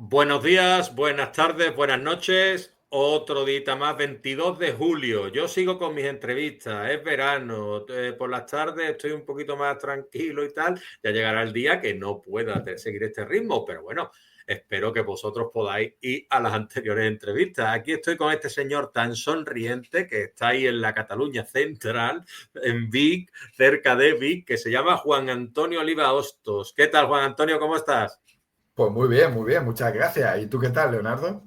Buenos días, buenas tardes, buenas noches. Otro día más, 22 de julio. Yo sigo con mis entrevistas, es verano, por las tardes estoy un poquito más tranquilo y tal. Ya llegará el día que no pueda seguir este ritmo, pero bueno, espero que vosotros podáis ir a las anteriores entrevistas. Aquí estoy con este señor tan sonriente que está ahí en la Cataluña central, en Vic, cerca de Vic, que se llama Juan Antonio Oliva Hostos. ¿Qué tal, Juan Antonio? ¿Cómo estás? Pues muy bien, muchas gracias. ¿Y tú qué tal, Leonardo?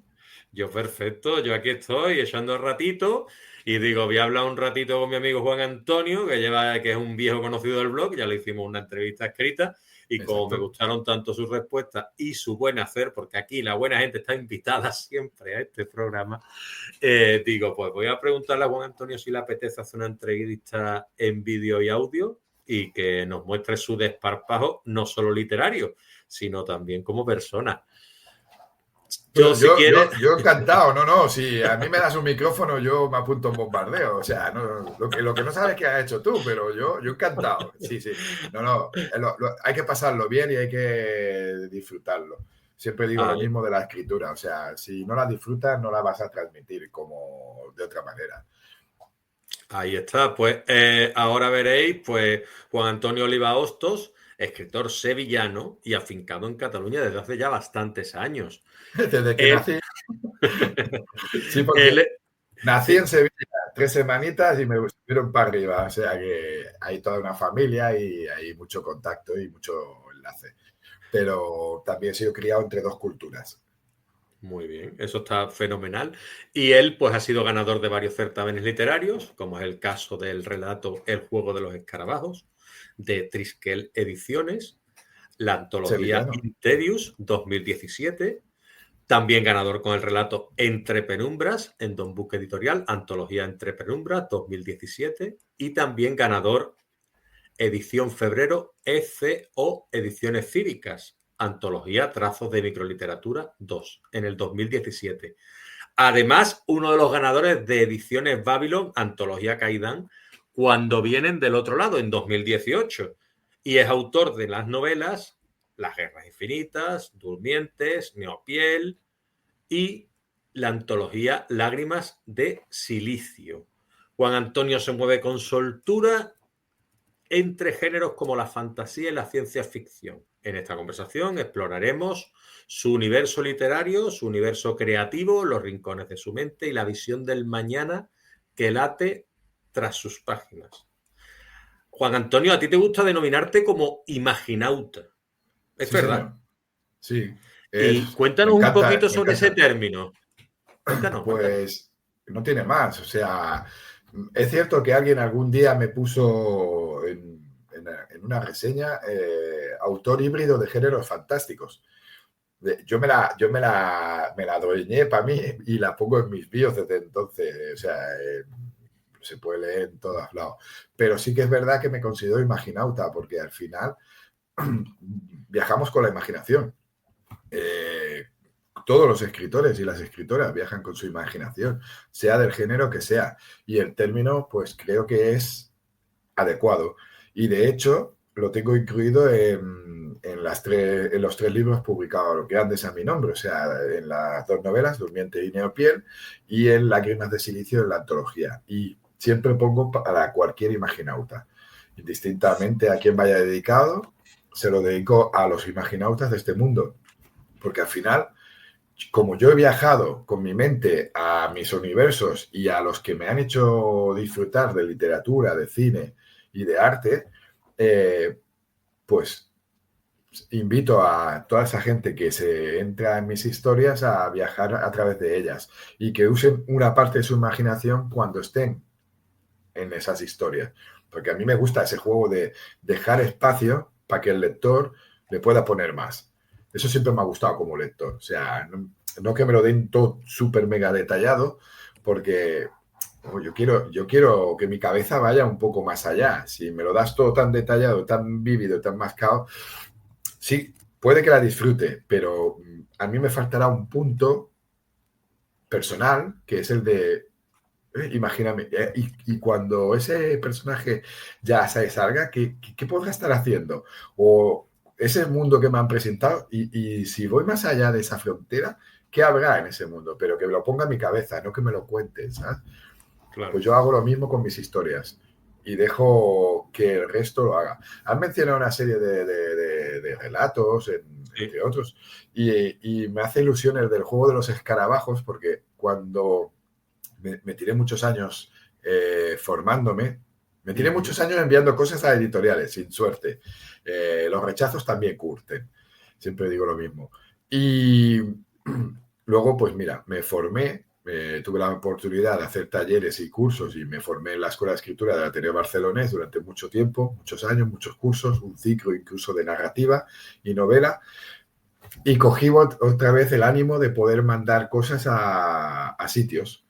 Yo perfecto, yo aquí estoy echando el ratito y digo, voy a hablar un ratito con mi amigo Juan Antonio, que es un viejo conocido del blog, ya le hicimos una entrevista escrita y como me Exacto. gustaron tanto sus respuestas y su buen hacer, porque aquí la buena gente está invitada siempre a este programa, digo, pues voy a preguntarle a Juan Antonio si le apetece hacer una entrevista en vídeo y audio y que nos muestre su desparpajo, no solo literario, sino también como persona. Yo, Bueno, si quieres, yo encantado, no, si a mí me das un micrófono, yo me apunto a un bombardeo. O sea, no, lo que no sabes que has hecho tú, pero yo encantado. Sí, sí. No, hay que pasarlo bien y hay que disfrutarlo. Siempre digo lo Ahí, mismo de la escritura. O sea, si no la disfrutas, no la vas a transmitir como de otra manera. ahí está. Pues ahora veréis, pues Juan Antonio Oliva Hostos, escritor sevillano y afincado en Cataluña desde hace ya bastantes años. Desde que Él, nací, sí, porque él, nací en sí, Sevilla, 3 semanitas y me subieron para arriba. O sea que hay toda una familia y hay mucho contacto y mucho enlace. Pero también he sido criado entre dos culturas. muy bien, eso está fenomenal. Y él, pues, ha sido ganador de varios certámenes literarios, como es el caso del relato El juego de los escarabajos, de Trisquel Ediciones, la antología Sevillano. Interius 2017. También ganador con el relato Entre Penumbras en Don Book Editorial, Antología Entre Penumbras 2017. Y también ganador edición febrero ECO Ediciones Cívicas, Antología Trazos de Microliteratura 2 en el 2017. Además, uno de los ganadores de Ediciones Babylon, Antología Caidán, Cuando vienen del otro lado en 2018. Y es autor de las novelas Las Guerras Infinitas, Durmientes, Neopiel, y la antología Lágrimas de Silicio. Juan Antonio se mueve con soltura entre géneros como la fantasía y la ciencia ficción. En esta conversación exploraremos su universo literario, su universo creativo, los rincones de su mente y la visión del mañana que late tras sus páginas. Juan Antonio, a ti te gusta denominarte como imaginauta. ¿Es Sí, verdad? señor. Sí. Y Me cuéntanos un encanta, poquito me sobre ese encanta. término. Cuéntanos, cuéntanos. Pues no tiene más. O sea, es cierto que alguien algún día me puso en una reseña autor híbrido de géneros fantásticos. Me la adueñé para mí y la pongo en mis bios desde entonces. O sea, se puede leer en todos lados. Pero sí que es verdad que me considero imaginauta, porque al final viajamos con la imaginación. Eh, todos los escritores y las escritoras viajan con su imaginación, sea del género que sea. Y el término, pues creo que es adecuado. Y de hecho, lo tengo incluido en los 3 libros publicados, lo que antes a mi nombre, o sea, en las 2 novelas, Durmiente y Neopiel, y en Lágrimas de Silicio, en la antología. Y siempre pongo para cualquier imaginauta, indistintamente a quién vaya dedicado, se lo dedico a los imaginautas de este mundo, porque al final, como yo he viajado con mi mente a mis universos y a los que me han hecho disfrutar de literatura, de cine y de arte, eh, pues invito a toda esa gente que se entra en mis historias a viajar a través de ellas y que usen una parte de su imaginación cuando estén en esas historias. Porque a mí me gusta ese juego de dejar espacio para que el lector le pueda poner más. Eso siempre me ha gustado como lector. O sea, no que me lo den todo súper mega detallado, porque yo quiero que mi cabeza vaya un poco más allá. Si me lo das todo tan detallado, tan vívido, tan mascado, sí, puede que la disfrute, pero a mí me faltará un punto personal, que es el de imagíname, y cuando ese personaje ya se salga, ¿qué podrá estar haciendo? O ese mundo que me han presentado y si voy más allá de esa frontera, ¿qué habrá en ese mundo? Pero que me lo ponga en mi cabeza, no que me lo cuenten, ¿sabes? Claro. Pues yo hago lo mismo con mis historias y dejo que el resto lo haga. Han mencionado una serie de relatos, entre otros, y me hace ilusión el del juego de los escarabajos, porque cuando me tiré muchos años formándome, me tiré muchos años enviando cosas a editoriales, sin suerte. Los rechazos también curten, siempre digo lo mismo. Y luego, pues mira, me formé, tuve la oportunidad de hacer talleres y cursos y me formé en la Escuela de Escritura del Ateneo Barcelonés durante mucho tiempo, muchos años, muchos cursos, un ciclo incluso de narrativa y novela. Y cogí otra vez el ánimo de poder mandar cosas a sitios.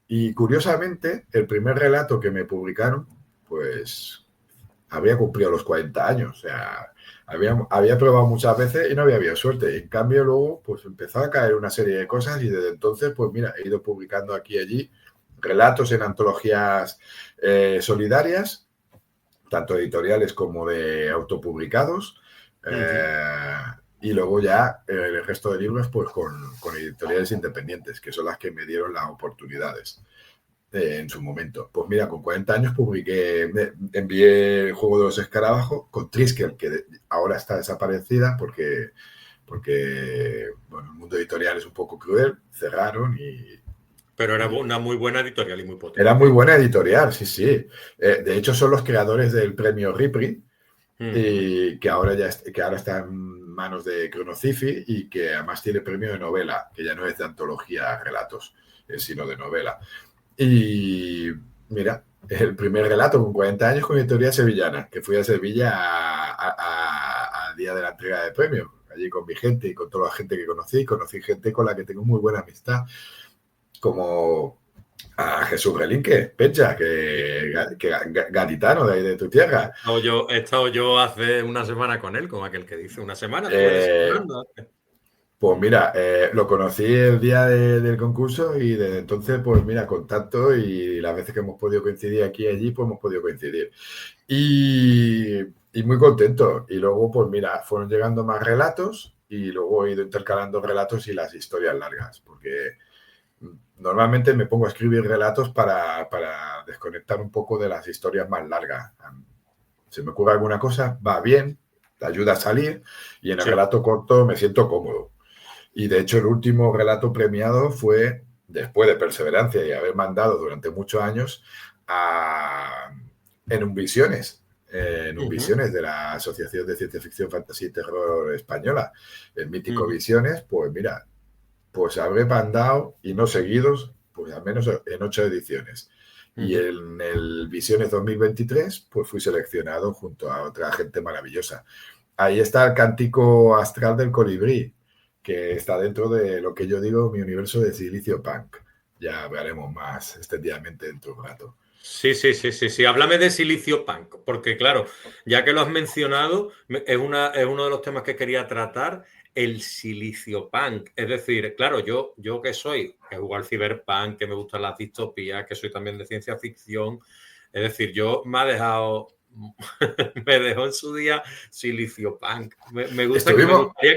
Y curiosamente, el primer relato que me publicaron, pues había cumplido los 40 años. O sea, había probado muchas veces y no había habido suerte. En cambio, luego, pues empezó a caer una serie de cosas y desde entonces, pues mira, he ido publicando aquí y allí relatos en antologías solidarias, tanto editoriales como de autopublicados. Y luego ya el resto de libros pues con editoriales independientes, que son las que me dieron las oportunidades en su momento. Pues mira, con 40 años envié el juego de los escarabajos con Triskel, que ahora está desaparecida porque bueno, el mundo editorial es un poco cruel, cerraron y... Pero era una muy buena editorial y muy potente. Era muy buena editorial, sí, sí. De hecho, son los creadores del premio Ripley, y que ahora está en manos de Cronocifi y que además tiene premio de novela, que ya no es de antología relatos, sino de novela. Y mira, el primer relato con 40 años con editorial sevillana, que fui a Sevilla al día de la entrega de premios, allí con mi gente y con toda la gente que conocí gente con la que tengo muy buena amistad, como a Jesús Relinque, Pecha, que gaditano de ahí de tu tierra. He estado yo hace una semana con él, como aquel que dice, una semana. Pues mira, lo conocí el día del concurso y desde entonces, pues mira, contacto y las veces que hemos podido coincidir aquí y allí, pues hemos podido coincidir. Y muy contento. Y luego, pues mira, fueron llegando más relatos y luego he ido intercalando relatos y las historias largas, porque normalmente me pongo a escribir relatos para desconectar un poco de las historias más largas. Se me ocurre alguna cosa, va bien, te ayuda a salir y en el relato corto me siento cómodo. Y de hecho el último relato premiado fue, después de perseverancia y haber mandado durante muchos años, en Unvisiones, de la Asociación de Ciencia Ficción, Fantasía y Terror Española, el mítico Visiones, pues mira, pues habré mandado, y no seguidos, pues al menos en 8 ediciones. Y en el Visiones 2023, pues fui seleccionado junto a otra gente maravillosa. Ahí está el cántico astral del colibrí, que está dentro de lo que yo digo mi universo de Silicio Punk. Ya hablaremos más extendidamente dentro de un rato. Sí. Háblame de Silicio Punk, porque claro, ya que lo has mencionado, es uno de los temas que quería tratar, el Silicio Punk. Es decir, claro, yo que soy, que juego al Cyberpunk, que me gustan las distopías, que soy también de ciencia ficción, es decir, me dejó en su día Silicio Punk. Me gustaría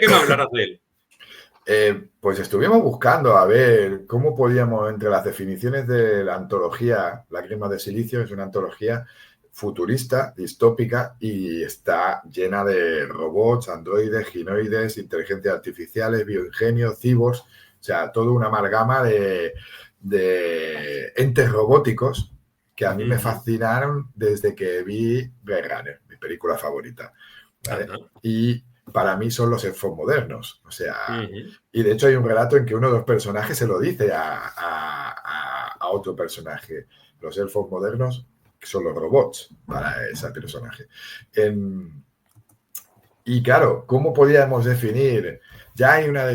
que me hablaras de él. Pues estuvimos buscando a ver cómo podíamos, entre las definiciones de la antología, Lágrimas de Silicio es una antología futurista, distópica y está llena de robots, androides, ginoides, inteligencias artificiales, bioingenios, cyborgs, o sea, toda una amalgama de entes robóticos que a mí me fascinaron desde que vi Blade Runner, mi película favorita, ¿vale? Y para mí son los elfos modernos. O sea, y de hecho hay un relato en que uno de los personajes se lo dice a otro personaje. Los elfos modernos son los robots para ese personaje. Y claro, ¿cómo podíamos definir? Ya hay una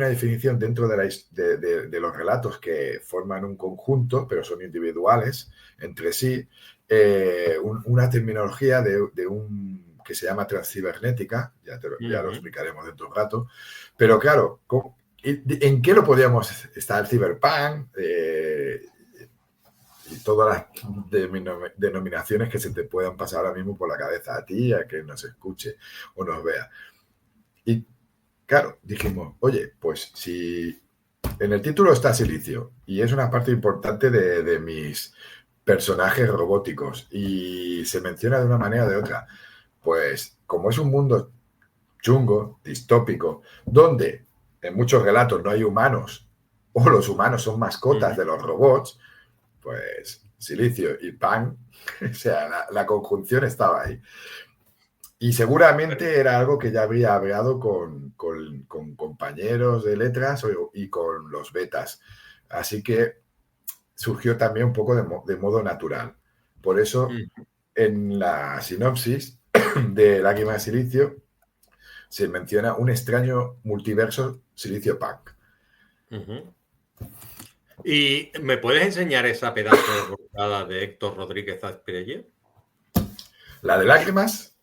definición dentro de los relatos que forman un conjunto, pero son individuales entre sí, una terminología de un que se llama transcibernética, ya lo explicaremos dentro de un rato, pero claro, ¿en qué lo podíamos estar? El cyberpunk, todas las denominaciones que se te puedan pasar ahora mismo por la cabeza, a ti, a que nos escuche o nos vea. Y claro, dijimos, oye, pues si en el título está silicio y es una parte importante de mis personajes robóticos y se menciona de una manera o de otra, pues como es un mundo chungo, distópico, donde en muchos relatos no hay humanos o los humanos son mascotas de los robots, pues silicio y pan, o sea, la conjunción estaba ahí. Y seguramente era algo que ya habría hablado con compañeros de letras y con los betas. Así que surgió también un poco de modo natural. Por eso, en la sinopsis de Lágrima de Silicio, se menciona un extraño multiverso Silicio Punk. ¿Y me puedes enseñar esa pedazo de portada de Héctor Rodríguez Asprilla? La de Lágrimas,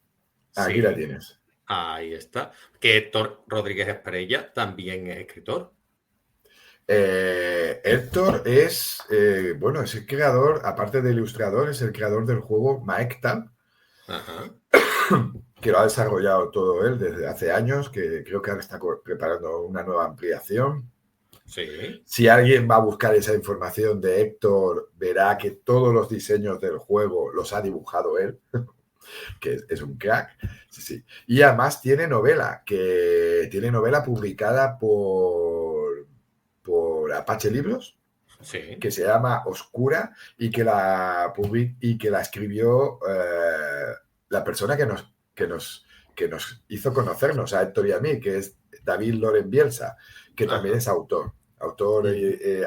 aquí sí, la tienes. Ahí está. Que Héctor Rodríguez Asprilla también es escritor. Héctor es, bueno, es el creador, aparte de ilustrador, es el creador del juego Maekta, que lo ha desarrollado todo él desde hace años, que creo que ahora está preparando una nueva ampliación. Sí. Si alguien va a buscar esa información de Héctor, verá que todos los diseños del juego los ha dibujado él, que es un crack. Sí, sí. Y además tiene novela publicada por Apache Libros, sí, que se llama Oscura y que la escribió la persona que nos hizo conocernos a Héctor y a mí, que es David Loren Bielsa, que también es autor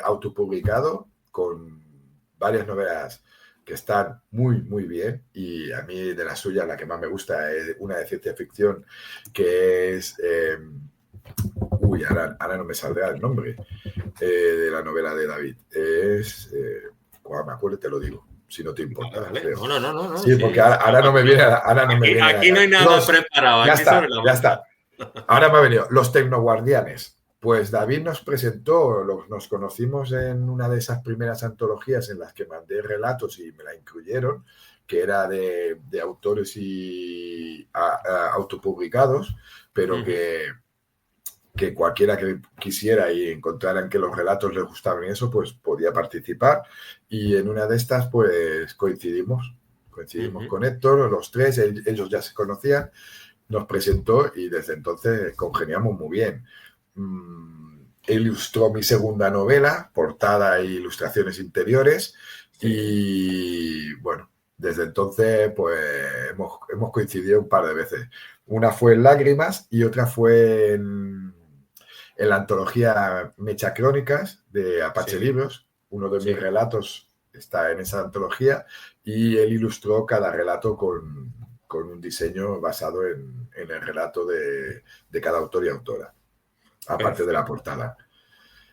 autopublicado con varias novelas que están muy, muy bien, y a mí de las suyas la que más me gusta es una de ciencia ficción que es ahora no me saldrá el nombre de la novela de David, es cuando me acuerdo te lo digo, si no te importa. Vale. No. Sí, porque ahora no me viene. Aquí no hay nada preparado. Ya está. Ahora me ha venido. Los Tecnoguardianes. Pues David nos presentó, nos conocimos en una de esas primeras antologías en las que mandé relatos y me la incluyeron, que era de autores y autopublicados, pero que cualquiera que quisiera y encontraran que los relatos les gustaban y eso, pues podía participar. Y en una de estas, pues coincidimos con Héctor, los tres, ellos ya se conocían, nos presentó y desde entonces congeniamos muy bien. Ilustró mi segunda novela, portada e ilustraciones interiores, y bueno, desde entonces pues hemos coincidido un par de veces. Una fue en Lágrimas y otra fue en la antología Mecha Crónicas de Apache Libros. Uno de mis relatos está en esa antología y él ilustró cada relato con un diseño basado en el relato de cada autor y autora, aparte de la portada.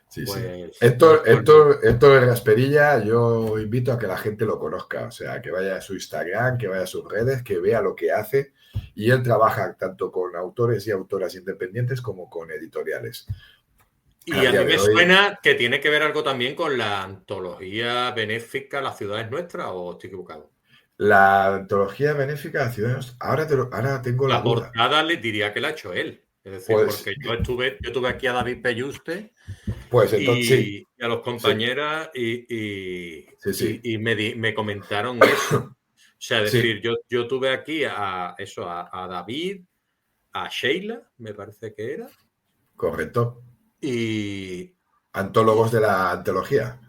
Sí, pues, sí. Héctor Gasperilla, yo invito a que la gente lo conozca, o sea, que vaya a su Instagram, que vaya a sus redes, que vea lo que hace, y él trabaja tanto con autores y autoras independientes como con editoriales. Y a mí me suena que tiene que ver algo también con la antología benéfica La ciudad es nuestra, ¿o estoy equivocado? La antología benéfica La ciudad es nuestra, ahora tengo la duda. La portada le diría que la ha hecho él. Es decir, pues, porque yo tuve aquí a David Pelluste pues entonces, y a los compañeras y me comentaron eso. O sea, es decir, yo tuve aquí a David, a Sheila, me parece que era. Correcto. Y antólogos de la antología.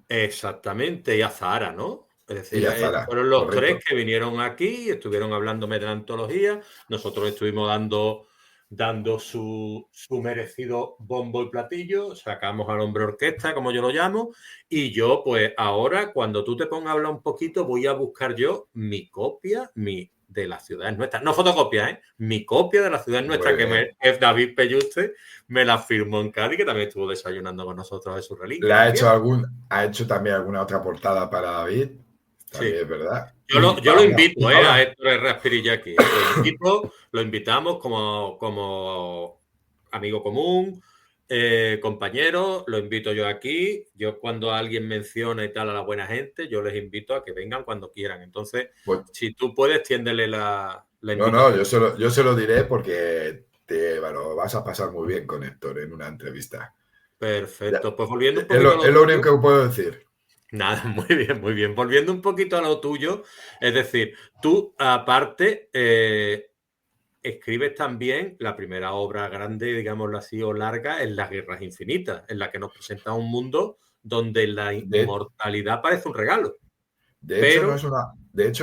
Exactamente, y a Zahara, ¿no? Es decir, fueron los tres que vinieron aquí, estuvieron hablándome de la antología, nosotros estuvimos dando su merecido bombo y platillo, sacamos al hombre orquesta, como yo lo llamo, y yo, pues ahora, cuando tú te pongas a hablar un poquito, voy a buscar yo mi copia, de La ciudad es nuestra. No fotocopia, mi copia de La ciudad es nuestra, que David Pelluste me la firmó en Cádiz, que también estuvo desayunando con nosotros de su reliquia. Ha hecho también alguna otra portada para David. También es verdad. Yo lo invito a Héctor R. Asprilla aquí. Lo invitamos como amigo común, compañeros, lo invito yo aquí. Yo cuando alguien menciona y tal a la buena gente, yo les invito a que vengan cuando quieran. Entonces, Pues, si tú puedes, tiéndele la no, invitación. yo se lo diré porque lo vas a pasar muy bien con Héctor en una entrevista. Ya, Perfecto. Pues volviendo un es poquito a es lo lo único tuyo. que puedo decir. Nada, muy bien, muy bien. Volviendo un poquito a lo tuyo, es decir, tú aparte escribes también la primera obra grande, digámoslo así, o larga, en Las Guerras Infinitas, en la que nos presenta un mundo donde la De, inmortalidad parece un regalo, de hecho, pero...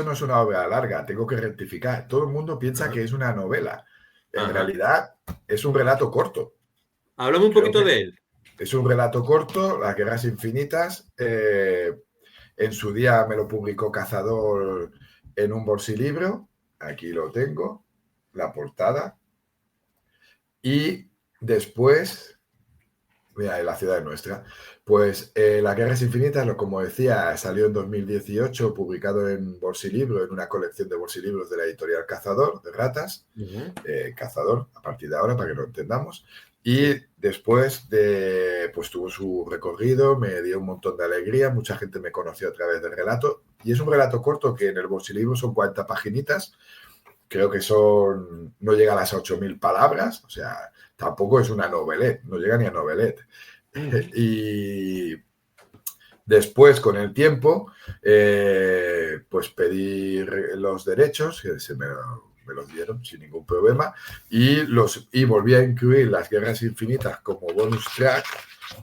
no es una obra larga, tengo que rectificar. Todo el mundo piensa Ajá, que es una novela. En ajá. realidad es un relato corto. Háblame un Creo poquito que de él. es un relato corto, Las Guerras Infinitas. En su día me lo publicó Cazador en un bolsilibro. Aquí lo tengo, la portada. Y después, mira, en la ciudad nuestra, pues Las Guerras Infinitas, como decía, salió en 2018, publicado en bolsilibro, en una colección de bolsilibros de la editorial Cazador, de ratas. Ujú, Cazador, a partir de ahora, para que lo entendamos. Y sí. después de, pues tuvo su recorrido, me dio un montón de alegría, mucha gente me conoció a través del relato. Y es un relato corto que en el bolsilibro son 40 paginitas, creo que son, no llega a las 8.000 palabras, o sea, tampoco es una novelette, no llega ni a novelette. Ujú. Y después, con el tiempo, pues pedí los derechos, que me los dieron sin ningún problema, y volví a incluir Las Guerras Infinitas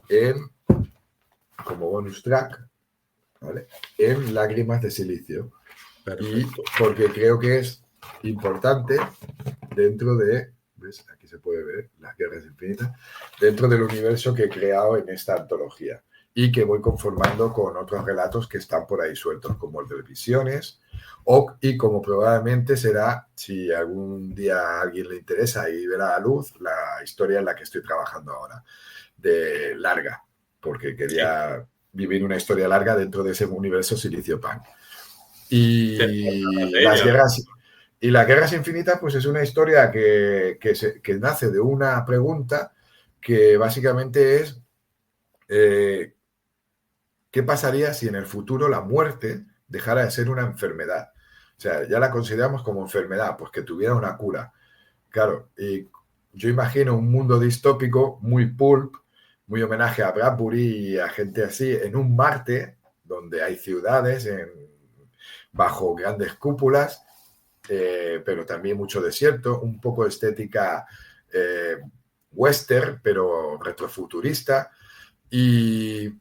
en, como bonus track, ¿vale? En Lágrimas de Silicio. Y Perfecto. porque creo que es importante dentro de, ¿ves? Aquí se puede ver Las Guerras Infinitas, dentro del universo que he creado en esta antología y que voy conformando con otros relatos que están por ahí sueltos, como el de Visiones, y como probablemente será, si algún día a alguien le interesa y verá a la luz, la historia en la que estoy trabajando ahora, de larga, porque Sí. quería vivir una historia larga dentro de ese universo Silicio Pan. Te puedo hablar Y de las ella. guerras, y las guerras infinitas, pues es una historia que nace de una pregunta que básicamente es ¿qué pasaría si en el futuro la muerte dejara de ser una enfermedad? O sea, ya la consideramos como enfermedad, pues que tuviera una cura. Claro, y yo imagino un mundo distópico muy pulp, muy homenaje a Bradbury y a gente así, en un Marte donde hay ciudades bajo grandes cúpulas, pero también mucho desierto, un poco de estética eh, western, pero retrofuturista, y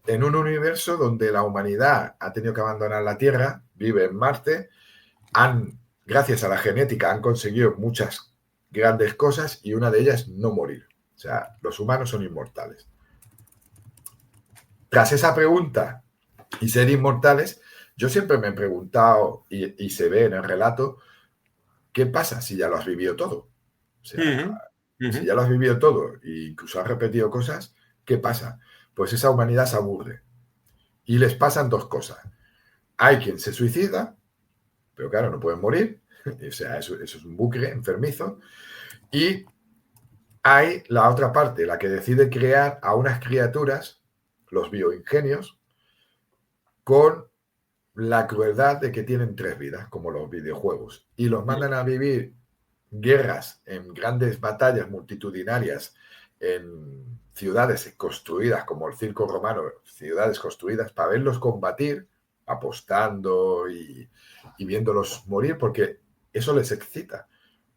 en un universo donde la humanidad ha tenido que abandonar la Tierra, vive en Marte, gracias a la genética, han conseguido muchas grandes cosas y una de ellas es no morir. O sea, los humanos son inmortales. Tras esa pregunta y ser inmortales, yo siempre me he preguntado, y se ve en el relato, ¿qué pasa si ya lo has vivido todo? O sea, Ujú, si ujú. ya lo has vivido todo e incluso has repetido cosas, ¿qué pasa? Pues esa humanidad se aburre. Y les pasan dos cosas. Hay quien se suicida, pero claro, no pueden morir. O sea, eso es un bucle enfermizo. Y hay la otra parte, la que decide crear a unas criaturas, los bioingenios, con la crueldad de que tienen tres vidas, como los videojuegos, y los mandan a vivir guerras en grandes batallas multitudinarias en ciudades construidas como el circo romano, ciudades construidas para verlos combatir, apostando y viéndolos morir, porque eso les excita.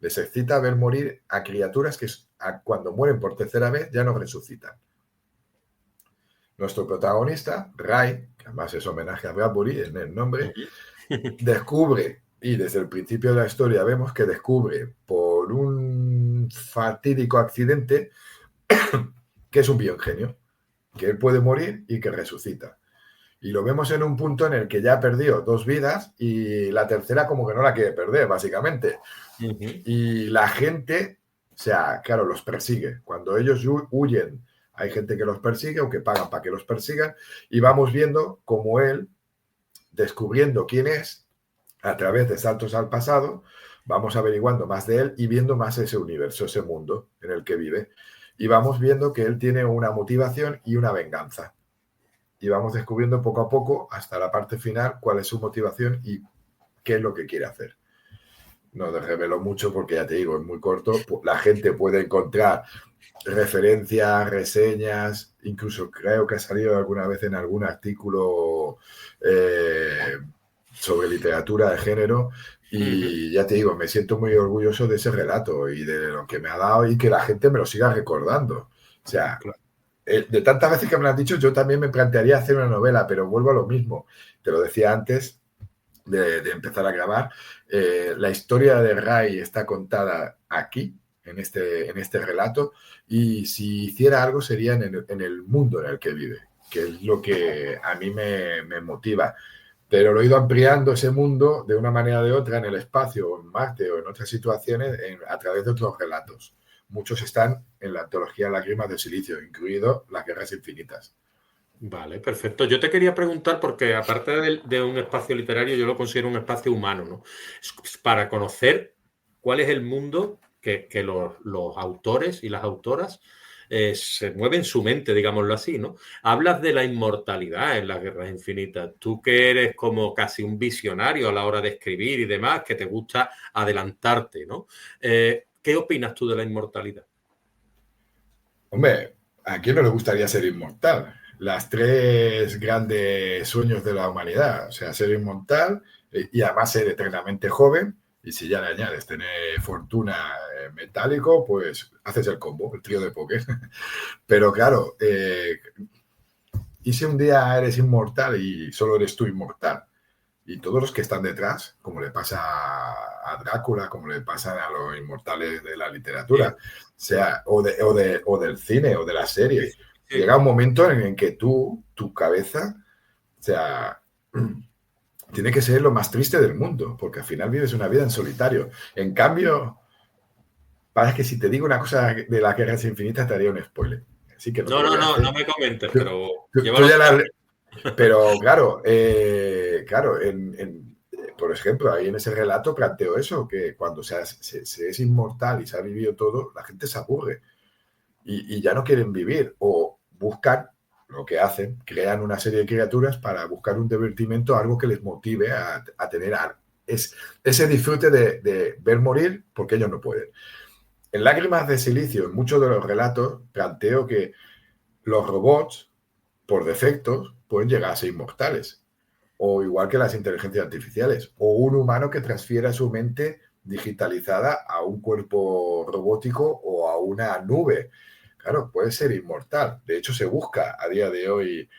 Les excita ver morir a criaturas que cuando mueren por tercera vez ya no resucitan. Nuestro protagonista, Ray, que además es homenaje a Bradbury en el nombre, Ujú. descubre, y desde el principio de la historia vemos que descubre por un fatídico accidente que es un bioingenio, que él puede morir y que resucita. Y lo vemos en un punto en el que ya perdió dos vidas y la tercera como que no la quiere perder, básicamente. Ujú. Y la gente, o sea, claro, los persigue. Cuando ellos huyen, hay gente que los persigue o que pagan para que los persigan. Y vamos viendo cómo él, descubriendo quién es, a través de saltos al pasado, vamos averiguando más de él y viendo más ese universo, ese mundo en el que vive. y vamos viendo que él tiene una motivación y una venganza. Y vamos descubriendo poco a poco, hasta la parte final, cuál es su motivación y qué es lo que quiere hacer. No te revelo mucho porque ya te digo, es muy corto. La gente puede encontrar referencias, reseñas, incluso creo que ha salido alguna vez en algún artículo sobre literatura de género. Y ya te digo, me siento muy orgulloso de ese relato y de lo que me ha dado y que la gente me lo siga recordando. O sea, Claro. de tantas veces que me lo han dicho, yo también me plantearía hacer una novela, pero vuelvo a lo mismo. Te lo decía antes de empezar a grabar. La historia de Ray está contada aquí, en este relato, y si hiciera algo sería en el mundo en el que vive, que es lo que a mí me motiva. Pero lo he ido ampliando ese mundo de una manera o de otra en el espacio, o en Marte o en otras situaciones a través de otros relatos. Muchos están en la antología Lágrimas de Silicio, incluido Las Guerras Infinitas. Vale, perfecto. Yo te quería preguntar, porque aparte de un espacio literario, yo lo considero un espacio humano, ¿no? Para conocer cuál es el mundo que los autores y las autoras se mueven su mente, digámoslo así, ¿no? Hablas de la inmortalidad en las Guerras Infinitas. Tú que eres como casi un visionario a la hora de escribir y demás, que te gusta adelantarte, ¿no? ¿Qué opinas tú de la inmortalidad? Hombre, ¿a quién no le gustaría ser inmortal? Las tres grandes sueños de la humanidad, o sea, ser inmortal y además ser eternamente joven. Y si ya le añades tener fortuna metálico, pues haces el combo, el trío de póker. Pero claro, ¿y si un día eres inmortal y solo eres tú inmortal? Y todos los que están detrás, como le pasa a Drácula, como le pasa a los inmortales de la literatura, sea, o del cine o de las series, Sí. llega un momento en que tu cabeza, o sea, tiene que ser lo más triste del mundo, porque al final vives una vida en solitario. En cambio, parece que si te digo una cosa de las Guerras Infinitas te haría un spoiler. Así que no te No, lo no, voy a no, hacer. no me comentes, Tú, pero tú llévalo. ya la, pero claro, por ejemplo, ahí en ese relato planteo eso, que cuando se es inmortal y se ha vivido todo, la gente se aburre y ya no quieren vivir o buscan lo que hacen, crean una serie de criaturas para buscar un divertimento, algo que les motive a tener ese disfrute de ver morir porque ellos no pueden. En Lágrimas de Silicio, en muchos de los relatos, planteo que los robots, por defecto, pueden llegar a ser inmortales. O igual que las inteligencias artificiales. O un humano que transfiera su mente digitalizada a un cuerpo robótico o a una nube. Claro, puede ser inmortal. De hecho, se busca a día de hoy,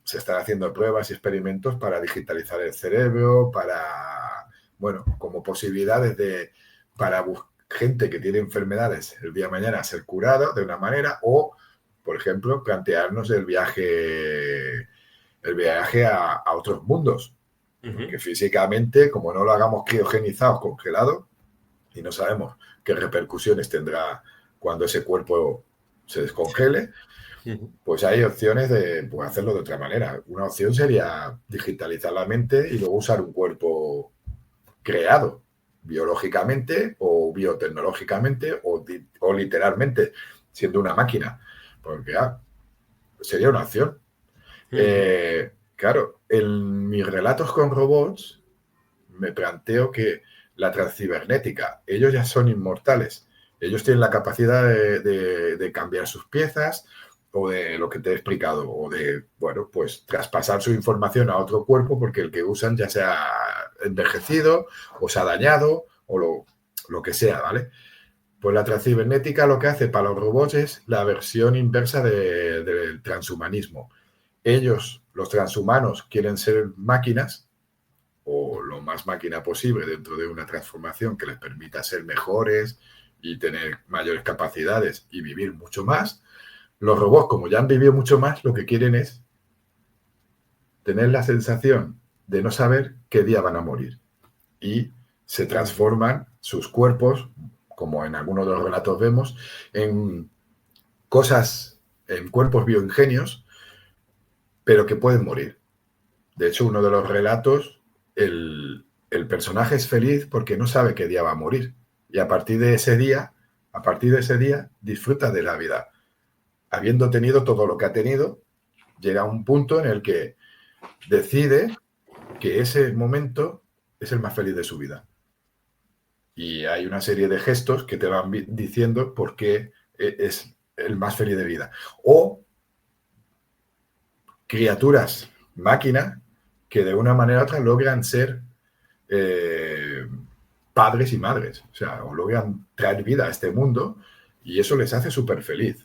se están haciendo pruebas y experimentos para digitalizar el cerebro, bueno, como posibilidades para gente que tiene enfermedades el día de mañana ser curada de una manera o, por ejemplo, plantearnos el viaje a otros mundos. Porque físicamente, como no lo hagamos criogenizados, congelados, y no sabemos qué repercusiones tendrá cuando ese cuerpo se descongele, pues hay opciones de hacerlo de otra manera. Una opción sería digitalizar la mente y luego usar un cuerpo creado biológicamente o biotecnológicamente o literalmente siendo una máquina. Porque sería una opción. Claro, en mis relatos con robots me planteo que la transcibernética, ellos ya son inmortales. Ellos tienen la capacidad de cambiar sus piezas o de lo que te he explicado, o de, bueno, pues traspasar su información a otro cuerpo porque el que usan ya se ha envejecido o se ha dañado o lo que sea, ¿vale? Pues la transcibernética lo que hace para los robots es la versión inversa del transhumanismo. Ellos, los transhumanos, quieren ser máquinas o lo más máquina posible dentro de una transformación que les permita ser mejores y tener mayores capacidades y vivir mucho más. Los robots, como ya han vivido mucho más, lo que quieren es tener la sensación de no saber qué día van a morir. Y se transforman sus cuerpos, como en algunos de los relatos vemos, en cosas, en cuerpos bioingenios, pero que pueden morir. De hecho, uno de los relatos, el personaje es feliz porque no sabe qué día va a morir. Y a partir de ese día A partir de ese día, disfruta de la vida. Habiendo tenido todo lo que ha tenido, llega a un punto en el que decide que ese momento es el más feliz de su vida. Y hay una serie de gestos que te van diciendo por qué es el más feliz de vida. O criaturas, máquinas, que de una manera u otra logran ser padres y madres. O sea, o logran traer vida a este mundo y eso les hace súper feliz.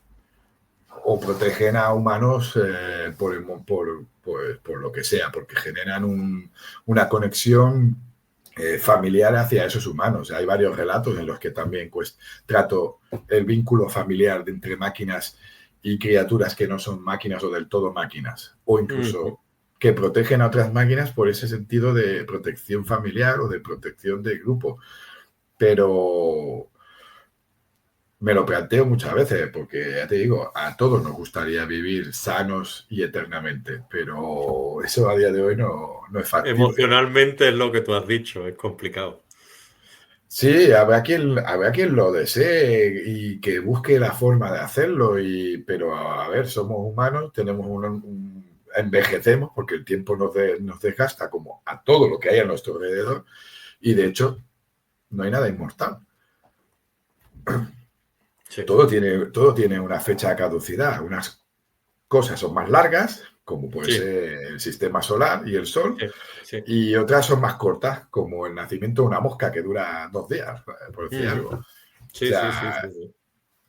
O protegen a humanos por lo que sea, porque generan una conexión familiar hacia esos humanos. Hay varios relatos en los que también pues, trato el vínculo familiar entre máquinas y criaturas que no son máquinas o del todo máquinas, o incluso que protegen a otras máquinas por ese sentido de protección familiar o de protección de grupo. Pero me lo planteo muchas veces, porque ya te digo, a todos nos gustaría vivir sanos y eternamente, pero eso a día de hoy no es factible. Emocionalmente es lo que tú has dicho, es complicado. Sí, habrá quien lo desee y que busque la forma de hacerlo, pero a ver, somos humanos, tenemos envejecemos porque el tiempo nos desgasta como a todo lo que hay a nuestro alrededor y de hecho no hay nada inmortal. Sí. Todo tiene una fecha de caducidad. Unas cosas son más largas, como puede ser el sistema solar y el Sol, y otras son más cortas, como el nacimiento de una mosca que dura 2 días, por decir algo. Sí.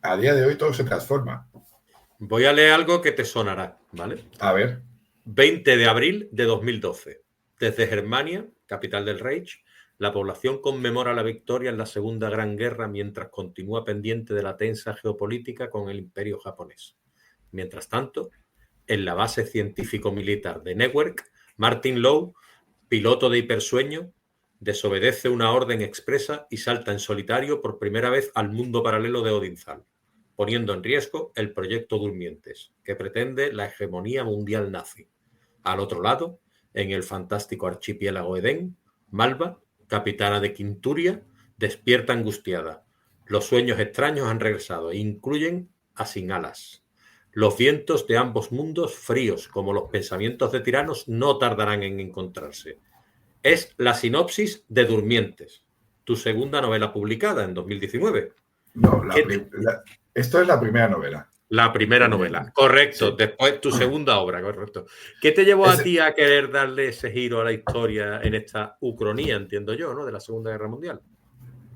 A día de hoy todo se transforma. Voy a leer algo que te sonará, ¿vale? A ver. 20 de abril de 2012. Desde Germania, capital del Reich, la población conmemora la victoria en la Segunda Gran Guerra mientras continúa pendiente de la tensa geopolítica con el Imperio japonés. Mientras tanto, en la base científico-militar de Newark, Martin Lowe, piloto de hipersueño, desobedece una orden expresa y salta en solitario por primera vez al mundo paralelo de Odinthal, poniendo en riesgo el proyecto Durmientes, que pretende la hegemonía mundial nazi. Al otro lado, en el fantástico archipiélago Edén, Malva, capitana de Quinturia, despierta angustiada. Los sueños extraños han regresado e incluyen a Sin Alas. Los vientos de ambos mundos, fríos como los pensamientos de tiranos, no tardarán en encontrarse. Es la sinopsis de Durmientes, tu segunda novela publicada en 2019. No, esto es la primera novela. La primera novela, correcto. Sí. Después tu segunda obra, correcto. ¿Qué te llevó a ti a querer darle ese giro a la historia en esta ucronía, entiendo yo, ¿no? De la Segunda Guerra Mundial?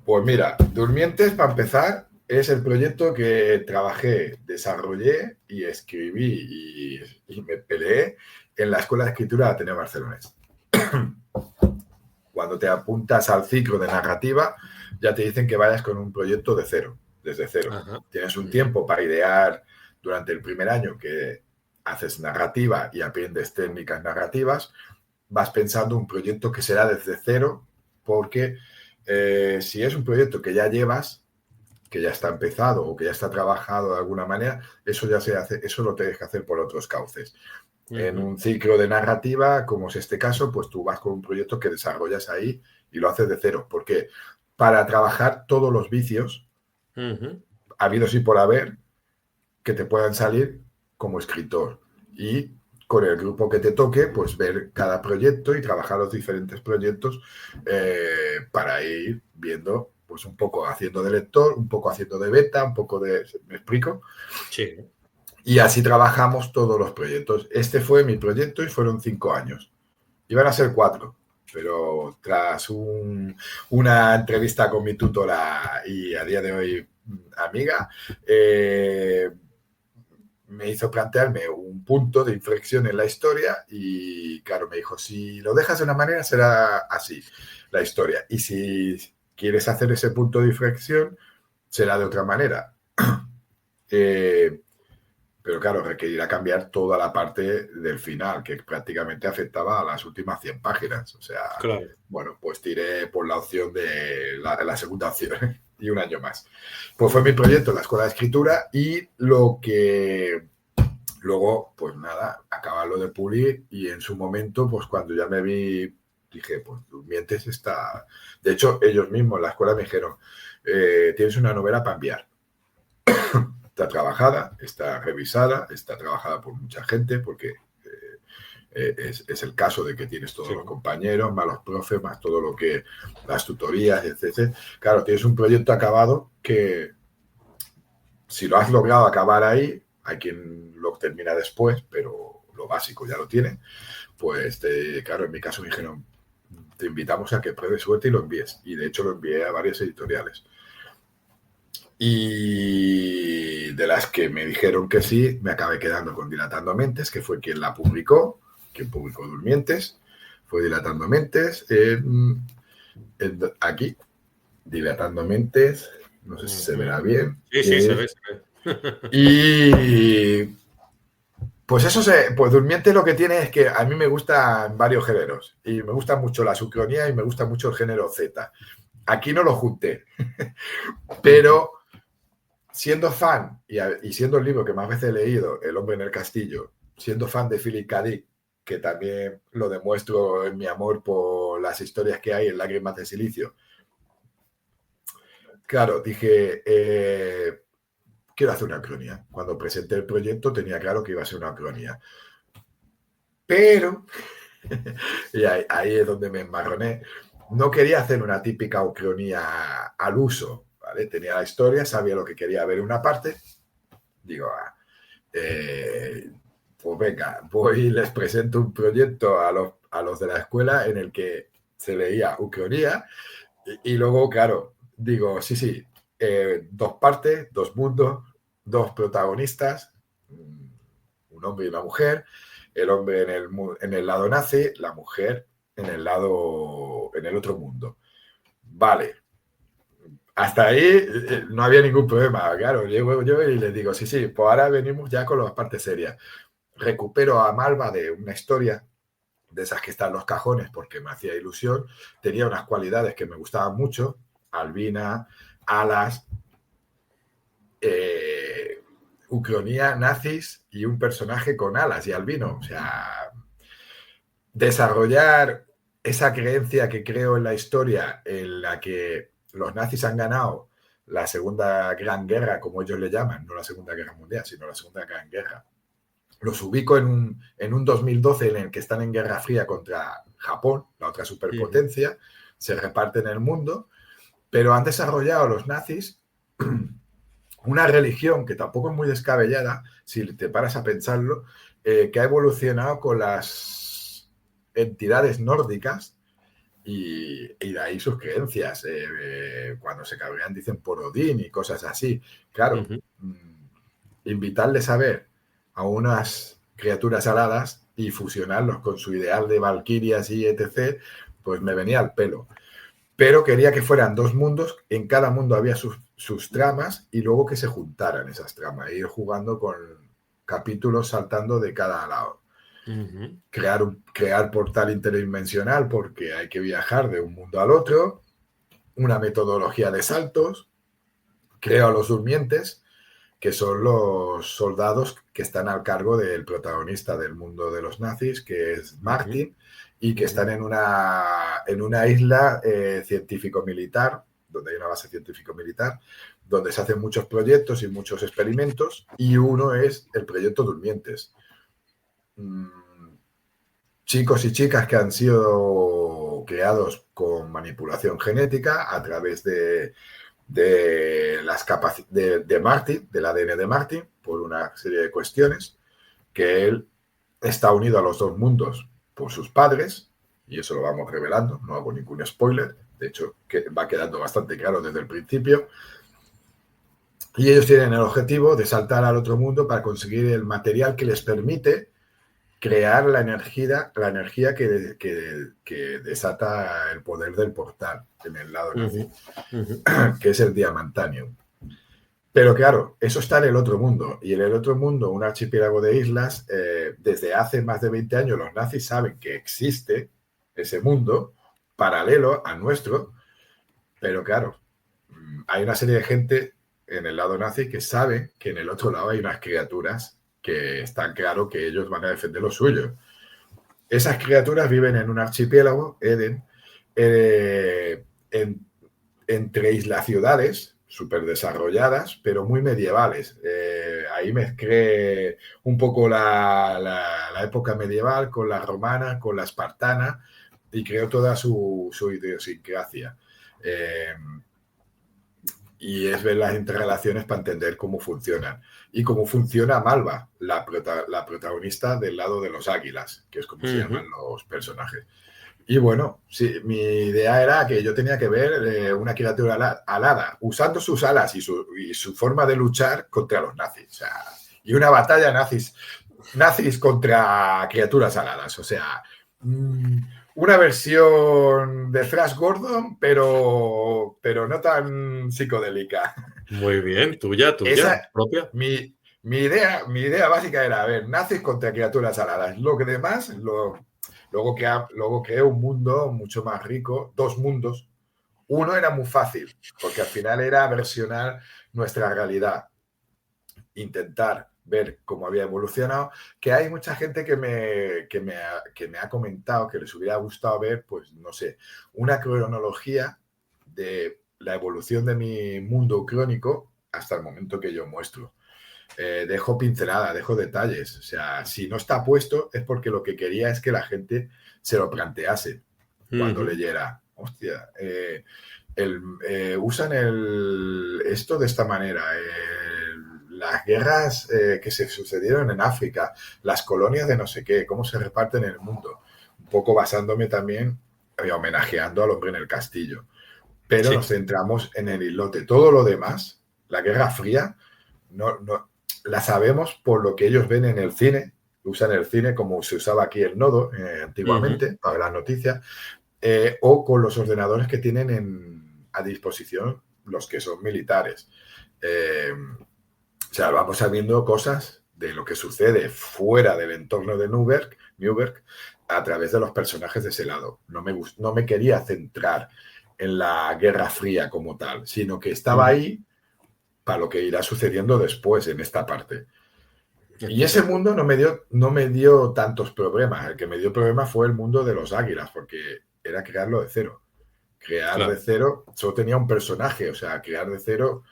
Pues mira, Durmientes, para empezar, es el proyecto que trabajé, desarrollé y escribí y me peleé en la Escuela de Escritura de Ateneo Barcelonés. Cuando te apuntas al ciclo de narrativa, ya te dicen que vayas con un proyecto desde cero. Ajá. Tienes un tiempo para idear durante el primer año que haces narrativa y aprendes técnicas narrativas. Vas pensando un proyecto que será desde cero, porque si es un proyecto que ya llevas, que ya está empezado o que ya está trabajado de alguna manera, eso ya se hace, eso lo tienes que hacer por otros cauces. En un ciclo de narrativa, como es este caso, pues tú vas con un proyecto que desarrollas ahí y lo haces de cero. Porque para trabajar todos los vicios, habidos y por haber, que te puedan salir como escritor. Y con el grupo que te toque, pues ver cada proyecto y trabajar los diferentes proyectos para ir viendo, pues un poco haciendo de lector, un poco haciendo de beta, un poco de... ¿Me explico? Sí. Y así trabajamos todos los proyectos. Este fue mi proyecto y fueron 5 años. Iban a ser 4, pero tras una entrevista con mi tutora y a día de hoy amiga, me hizo plantearme un punto de inflexión en la historia y, claro, me dijo, si lo dejas de una manera será así la historia. Y si quieres hacer ese punto de inflexión, será de otra manera. Pero claro, requerirá cambiar toda la parte del final, que prácticamente afectaba a las últimas 100 páginas. O sea, claro. Bueno, pues tiré por la opción de la segunda opción y un año más. Pues fue mi proyecto en la Escuela de Escritura y lo que luego, pues nada, acabarlo de pulir y en su momento, pues cuando ya me vi, dije, pues Durmientes está... De hecho, ellos mismos en la escuela me dijeron, tienes una novela para enviar. Está trabajada, está revisada, está trabajada por mucha gente, porque es el caso de que tienes todos los compañeros, más los profes, más todo lo que, las tutorías, etc. Claro, tienes un proyecto acabado que, si lo has logrado acabar ahí, hay quien lo termina después, pero lo básico ya lo tiene, pues claro, en mi caso me dijeron, te invitamos a que pruebes suerte y lo envíes. Y de hecho lo envié a varias editoriales. Y de las que me dijeron que sí, me acabé quedando con Dilatando Mentes, que fue quien la publicó, quien publicó Durmientes, fue Dilatando Mentes. Aquí, Dilatando Mentes, no sé si se verá bien. Sí, se ve. Y pues pues Durmientes lo que tiene es que a mí me gustan varios géneros, y me gusta mucho la sucronía y me gusta mucho el género Z. Aquí no lo junté, pero siendo fan y siendo el libro que más veces he leído, El hombre en el castillo, siendo fan de Philip K. Dick, que también lo demuestro en mi amor por las historias que hay en Lágrimas de Silicio, claro, dije, quiero hacer una cronía. Cuando presenté el proyecto tenía claro que iba a ser una cronía. Pero, y ahí es donde me enmarroné, no quería hacer una típica ucronía al uso, ¿vale? Tenía la historia, sabía lo que quería ver en una parte. Digo, pues venga, voy y les presento un proyecto a los de la escuela en el que se leía ucronía y luego, claro, digo, sí, 2 partes, 2 mundos, 2 protagonistas, un hombre y una mujer, el hombre en el lado nazi, la mujer en el otro mundo. Vale. Hasta ahí no había ningún problema, claro. Llego yo y les digo, sí, pues ahora venimos ya con las partes serias. Recupero a Malva de una historia de esas que están en los cajones porque me hacía ilusión. Tenía unas cualidades que me gustaban mucho, albina, alas, ucronía, nazis y un personaje con alas y albino. O sea, desarrollar esa creencia que creo en la historia en la que los nazis han ganado la Segunda Gran Guerra, como ellos le llaman, no la Segunda Guerra Mundial, sino la Segunda Gran Guerra. Los ubico en un 2012 en el que están en Guerra Fría contra Japón, la otra superpotencia, se reparten el mundo, pero han desarrollado los nazis una religión que tampoco es muy descabellada, si te paras a pensarlo, que ha evolucionado con las entidades nórdicas y de ahí sus creencias. Cuando se cabrean dicen por Odín y cosas así. Claro, invitarles a ver a unas criaturas aladas y fusionarlos con su ideal de valquirias y etc., pues me venía al pelo. Pero quería que fueran 2 mundos, en cada mundo había sus tramas y luego que se juntaran esas tramas, e ir jugando con capítulos saltando de cada lado. Crear portal interdimensional porque hay que viajar de un mundo al otro, una metodología de saltos, creo a los durmientes, que son los soldados que están al cargo del protagonista del mundo de los nazis, que es Martin, y que están en una isla científico-militar, donde hay una base científico-militar, donde se hacen muchos proyectos y muchos experimentos, y uno es el proyecto Durmientes. Chicos y chicas que han sido creados con manipulación genética a través de las capacidades de Martin, del ADN de Martin, por una serie de cuestiones, que él está unido a los 2 mundos por sus padres, y eso lo vamos revelando, no hago ningún spoiler, de hecho que va quedando bastante claro desde el principio, y ellos tienen el objetivo de saltar al otro mundo para conseguir el material que les permite crear la energía que desata el poder del portal en el lado nazi, que es el Diamantanium. Pero claro, eso está en el otro mundo, y en el otro mundo, un archipiélago de islas, desde hace más de 20 años los nazis saben que existe ese mundo paralelo al nuestro, pero claro, hay una serie de gente en el lado nazi que sabe que en el otro lado hay unas criaturas que están claro que ellos van a defender lo suyo. Esas criaturas viven en un archipiélago, Eden, entre islas ciudades, súper desarrolladas, pero muy medievales. Ahí mezclé un poco la época medieval con la romana, con la espartana, y creo toda su idiosincrasia. Y es ver las interrelaciones para entender cómo funcionan. Y cómo funciona Malva, la protagonista del lado de los águilas, que es como se llaman los personajes. Y bueno, sí, mi idea era que yo tenía que ver una criatura alada usando sus alas y su forma de luchar contra los nazis. O sea, y una batalla nazis contra criaturas aladas. O sea, una versión de Flash Gordon, pero no tan psicodélica. Muy bien, tuya, Esa, propia. mi idea básica era, a ver, nazis contra criaturas aladas. Lo que demás, luego creé un mundo mucho más rico, 2 mundos. Uno era muy fácil, porque al final era versionar nuestra realidad, intentar ver cómo había evolucionado, que hay mucha gente que me ha comentado que les hubiera gustado ver, pues no sé, una cronología de la evolución de mi mundo crónico hasta el momento que yo muestro. Dejo pincelada, dejo detalles. O sea, si no está puesto es porque lo que quería es que la gente se lo plantease cuando leyera. Hostia, usan esto de esta manera. Las guerras que se sucedieron en África, las colonias de no sé qué, cómo se reparten en el mundo. Un poco basándome también, homenajeando al hombre en el castillo. Pero nos centramos en el islote. Todo lo demás, la Guerra Fría, no la sabemos por lo que ellos ven en el cine, usan el cine como se usaba aquí el nodo antiguamente para las noticias, o con los ordenadores que tienen a disposición los que son militares. O sea, vamos sabiendo cosas de lo que sucede fuera del entorno de Newberg a través de los personajes de ese lado. No me quería centrar en la Guerra Fría como tal, sino que estaba ahí para lo que irá sucediendo después en esta parte. Y ese mundo no me dio tantos problemas. El que me dio problemas fue el mundo de los águilas, porque era crearlo de cero. De cero, solo tenía un personaje, o sea, crear de cero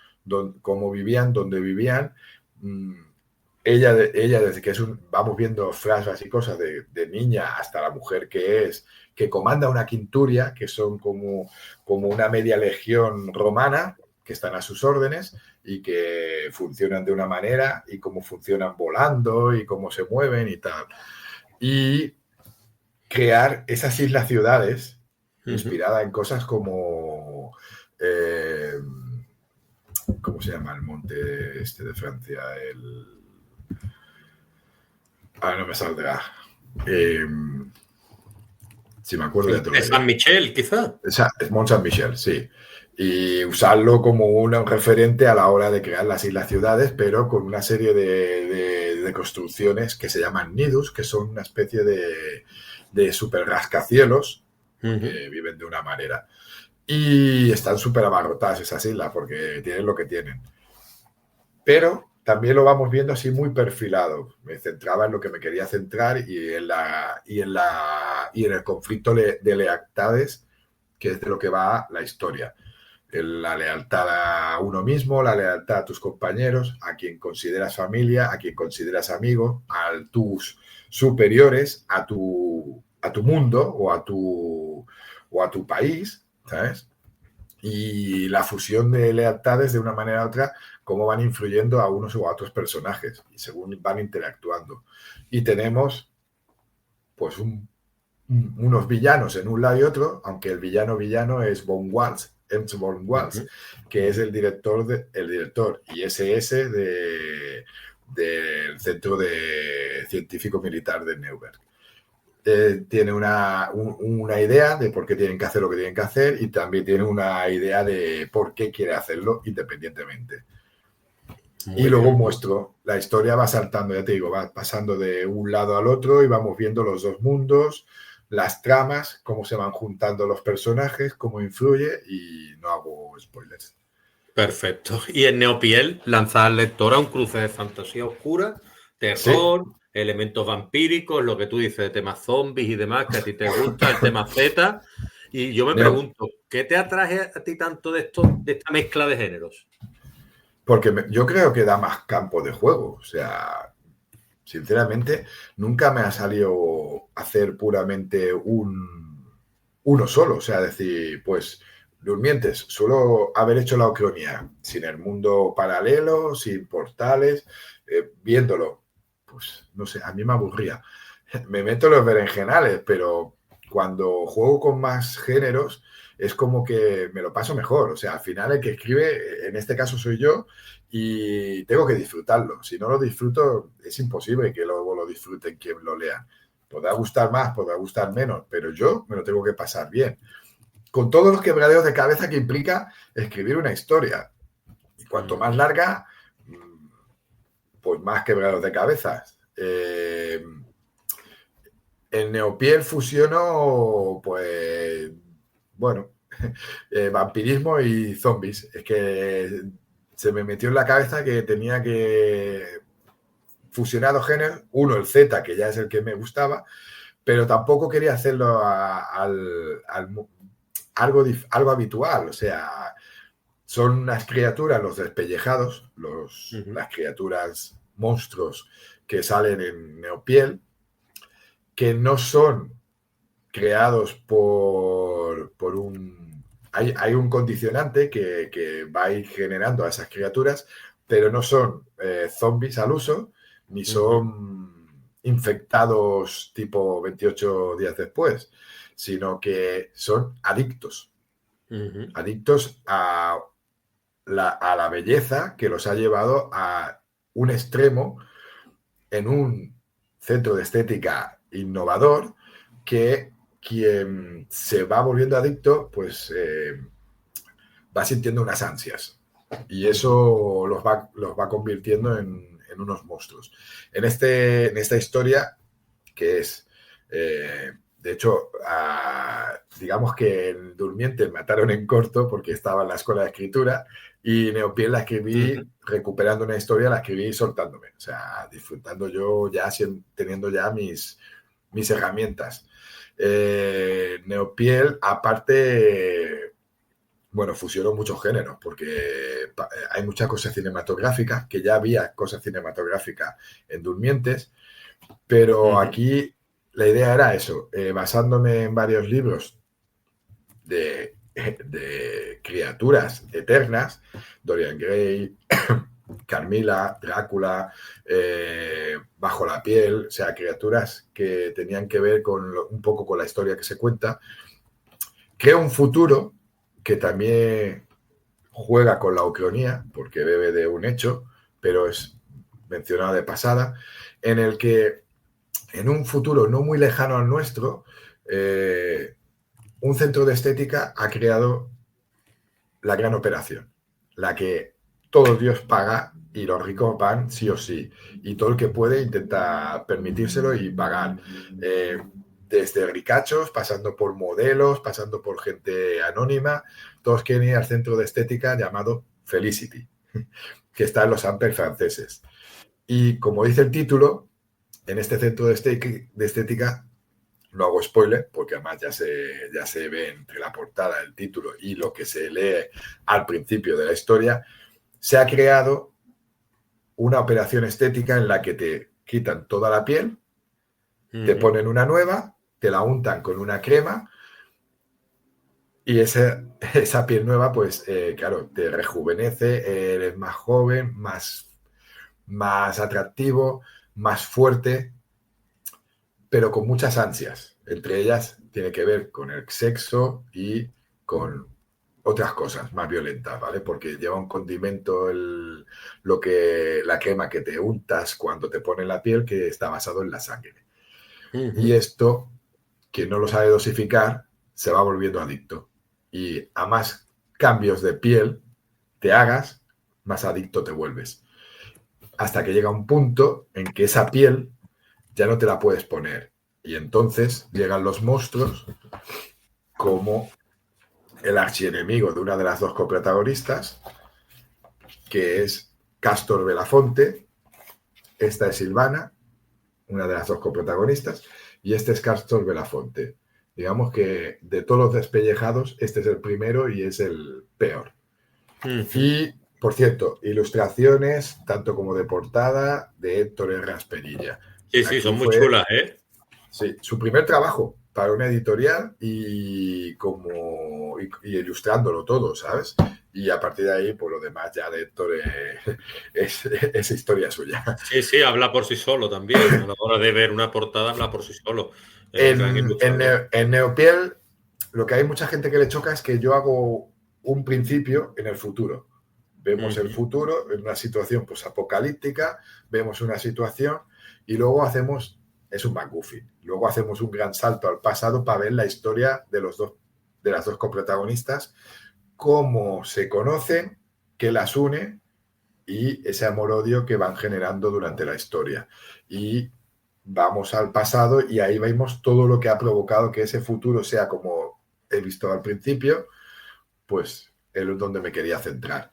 cómo vivían, dónde vivían. Ella desde que vamos viendo flashbacks y cosas de niña hasta la mujer que comanda una quinturia, que son como una media legión romana, que están a sus órdenes y que funcionan de una manera y cómo funcionan volando y cómo se mueven y tal. Y crear esas islas-ciudades inspirada en cosas como... ¿cómo se llama el monte este de Francia? No me saldrá. Si me acuerdo de todo. San Michel, quizá. Es Mont Saint-Michel, sí. Y usarlo como un referente a la hora de crear las islas-ciudades, pero con una serie de construcciones que se llaman nidus, que son una especie de super rascacielos que viven de una manera. Y están súper abarrotadas esas islas porque tienen lo que tienen. Pero también lo vamos viendo así muy perfilado. Me centraba en lo que me quería centrar y en el conflicto de lealtades, que es de lo que va la historia. La lealtad a uno mismo, la lealtad a tus compañeros, a quien consideras familia, a quien consideras amigo, a tus superiores, a tu mundo o a tu país, ¿sabes? Y la fusión de lealtades de una manera u otra, cómo van influyendo a unos u a otros personajes y según van interactuando. Y tenemos pues unos villanos en un lado y otro, aunque el villano es Von Waltz, Ernst von Waltz, que es el director ISS del Centro Científico Militar de Newberg. Tiene una idea de por qué tienen que hacer lo que tienen que hacer y también tiene una idea de por qué quiere hacerlo independientemente. Y luego muestro, la historia va saltando, ya te digo, va pasando de un lado al otro y vamos viendo los dos mundos, las tramas, cómo se van juntando los personajes, cómo influye y no hago spoilers. Perfecto. Y en Neopiel lanza al lector a un cruce de fantasía oscura, terror, elementos vampíricos, lo que tú dices de temas zombies y demás, que a ti te gusta, el tema Z. Y yo me pregunto, ¿Qué te atrae a ti tanto de esta mezcla de géneros? Porque yo creo que da más campo de juego. O sea, sinceramente, nunca me ha salido hacer puramente uno solo. O sea, decir, pues, Durmientes, suelo haber hecho la Ucronía sin el mundo paralelo, sin portales, viéndolo. Pues, no sé, a mí me aburría. Me meto en los berenjenales, pero cuando juego con más géneros es como que me lo paso mejor. O sea, al final el que escribe, en este caso soy yo, y tengo que disfrutarlo. Si no lo disfruto, es imposible que luego lo disfruten quien lo lea. Podrá gustar más, podrá gustar menos, pero yo me lo tengo que pasar bien. Con todos los quebraderos de cabeza que implica escribir una historia. Y cuanto más larga, pues más quebraderos de cabeza. En Neopiel fusiono, pues, bueno, vampirismo y zombies. Es que se me metió en la cabeza que tenía que fusionar dos géneros. Uno, el Z, que ya es el que me gustaba, pero tampoco quería hacerlo algo habitual. O sea, son unas criaturas, los despellejados, las criaturas monstruos que salen en Neopiel, que no son creados por un... Hay un condicionante que va a ir generando a esas criaturas, pero no son zombies al uso, ni son infectados tipo 28 días después, sino que son adictos. Adictos a la belleza que los ha llevado a un extremo en un centro de estética innovador que quien se va volviendo adicto, pues va sintiendo unas ansias. Y eso los va convirtiendo en unos monstruos. En esta historia, que es, de hecho, digamos que el Durmiente mataron en corto porque estaba en la escuela de escritura y Neopiel la escribí recuperando una historia, la escribí soltándome, o sea, disfrutando yo ya teniendo ya mis herramientas. Neopiel, aparte, bueno, fusionó muchos géneros porque hay muchas cosas cinematográficas, que ya había cosas cinematográficas en Durmientes, pero aquí la idea era eso, basándome en varios libros de criaturas eternas, Dorian Gray, Carmila, Drácula, Bajo la piel, o sea, criaturas que tenían que ver un poco con la historia que se cuenta. Crea un futuro que también juega con la ucronía, porque bebe de un hecho, pero es mencionado de pasada, en el que en un futuro no muy lejano al nuestro, un centro de estética ha creado la gran operación, la que todo Dios paga y los ricos van sí o sí, y todo el que puede intenta permitírselo y pagar. Desde ricachos, pasando por modelos, pasando por gente anónima, todos quieren ir al centro de estética llamado Felicity, que está en los Ampers franceses. Y como dice el título, en este centro de estética, no hago spoiler, porque además ya se ve entre la portada, el título y lo que se lee al principio de la historia, se ha creado una operación estética en la que te quitan toda la piel, te ponen una nueva, te la untan con una crema y esa piel nueva, pues claro, te rejuvenece, eres más joven, más atractivo, más fuerte, pero con muchas ansias. Entre ellas tiene que ver con el sexo y con otras cosas más violentas, ¿vale? Porque lleva un condimento la crema que te untas cuando te pone la piel, que está basado en la sangre. Y esto, quien no lo sabe dosificar, se va volviendo adicto. Y a más cambios de piel te hagas, más adicto te vuelves. Hasta que llega un punto en que esa piel ya no te la puedes poner. Y entonces llegan los monstruos como el archienemigo de una de las dos coprotagonistas, que es Castor Belafonte. Esta es Silvana, una de las dos coprotagonistas, y este es Castor Belafonte. Digamos que de todos los despellejados, este es el primero y es el peor. Y, por cierto, ilustraciones, tanto como de portada, de Héctor R. Asperilla. Sí, sí, son muy chulas, ¿eh? Sí, su primer trabajo para una editorial y ilustrándolo todo, ¿sabes? Y a partir de ahí, pues lo demás ya de Héctor es historia suya. Sí, sí, habla por sí solo también. A la hora de ver una portada, habla por sí solo. En Neopiel, lo que hay mucha gente que le choca es que yo hago un principio en el futuro. Vemos el futuro en una situación pues, apocalíptica, vemos una situación y luego hacemos, es un MacGuffin, luego hacemos un gran salto al pasado para ver la historia de las dos coprotagonistas, cómo se conocen, qué las une y ese amor-odio que van generando durante la historia. Y vamos al pasado y ahí vemos todo lo que ha provocado que ese futuro sea como he visto al principio, pues es donde me quería centrar.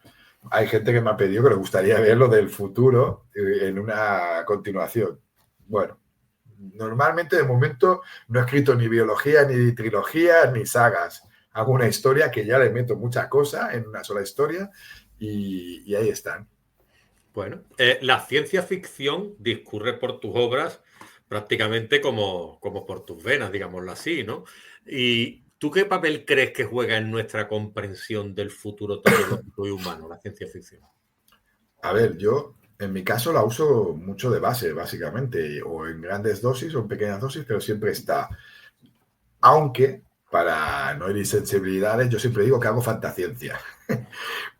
Hay gente que me ha pedido que le gustaría ver lo del futuro en una continuación. Bueno, normalmente de momento no he escrito ni biología, ni trilogía, ni sagas. Hago una historia que ya le meto mucha cosa en una sola historia y ahí están. Bueno, la ciencia ficción discurre por tus obras prácticamente como por tus venas, digámoslo así, ¿no? ¿Y tú qué papel crees que juega en nuestra comprensión del futuro tecnológico y humano, la ciencia ficción? A ver, yo en mi caso la uso mucho de base, básicamente, o en grandes dosis o en pequeñas dosis, pero siempre está. Aunque, para no herir sensibilidades, yo siempre digo que hago fantasciencia.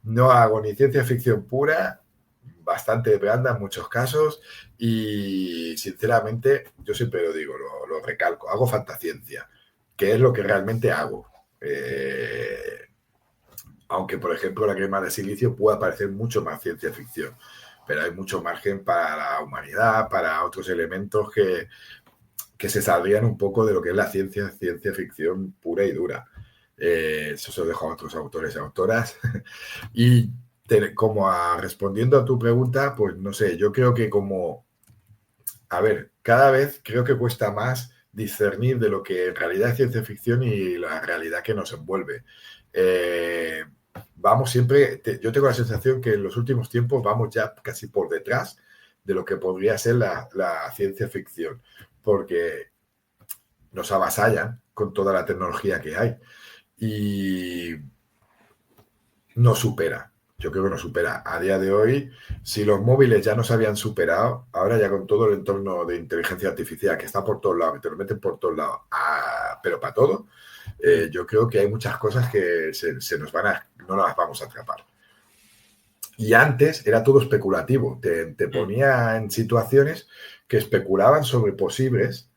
No hago ni ciencia ficción pura, bastante blanda en muchos casos, y sinceramente, yo siempre lo digo, lo recalco, hago fantasciencia, que es lo que realmente hago. Aunque, por ejemplo, la crema de silicio pueda parecer mucho más ciencia ficción, pero hay mucho margen para la humanidad, para otros elementos que se saldrían un poco de lo que es la ciencia ficción pura y dura. Eso se lo dejo a otros autores y autoras. Y respondiendo a tu pregunta, pues no sé, yo creo que a ver, cada vez creo que cuesta más discernir de lo que en realidad es ciencia ficción y la realidad que nos envuelve. Vamos siempre, yo tengo la sensación que en los últimos tiempos vamos ya casi por detrás de lo que podría ser la ciencia ficción, porque nos avasallan con toda la tecnología que hay y no supera. Yo creo que no supera. A día de hoy, si los móviles ya nos habían superado, ahora ya con todo el entorno de inteligencia artificial que está por todos lados, que te lo meten por todos lados, pero para todo, yo creo que hay muchas cosas que se nos no las vamos a atrapar. Y antes era todo especulativo. Te ponía en situaciones que especulaban sobre posibles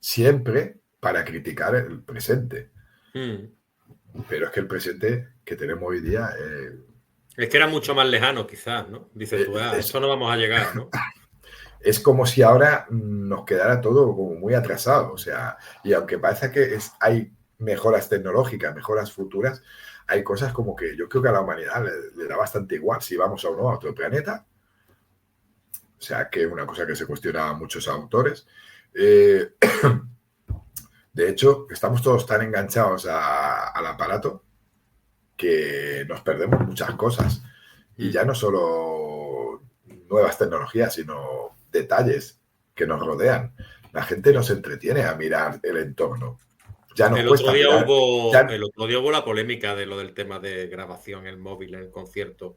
siempre para criticar el presente. Pero es que el presente que tenemos hoy día... es que era mucho más lejano, quizás, ¿no? Dices tú, eso no vamos a llegar, ¿no? Es como si ahora nos quedara todo como muy atrasado. O sea, y aunque parece que hay mejoras tecnológicas, mejoras futuras, hay cosas como que yo creo que a la humanidad le da bastante igual si vamos o no a otro planeta. O sea, que es una cosa que se cuestionaban muchos autores. De hecho, estamos todos tan enganchados al aparato que nos perdemos muchas cosas. Y ya no solo nuevas tecnologías, sino detalles que nos rodean. La gente no se entretiene a mirar el entorno. Ya nos cuesta mirar. El otro día hubo la polémica de lo del tema de grabación en el móvil, en el concierto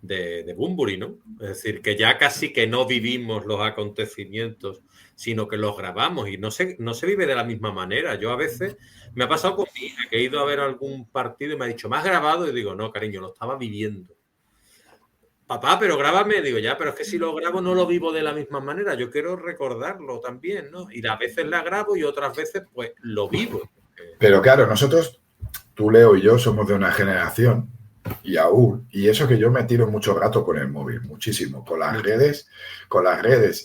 de Bunbury, ¿no? Es decir, que ya casi que no vivimos los acontecimientos, sino que los grabamos y no se vive de la misma manera. Yo a veces me ha pasado con mi hija que he ido a ver algún partido y me ha dicho, ¿me has grabado? Y digo, no, cariño, lo estaba viviendo. Papá, pero grábame. Digo, ya, pero es que si lo grabo no lo vivo de la misma manera. Yo quiero recordarlo también, ¿no? Y a veces la grabo y otras veces, pues, lo vivo. Pero claro, nosotros, tú, Leo y yo, somos de una generación y eso que yo me tiro mucho rato con el móvil, muchísimo, con las redes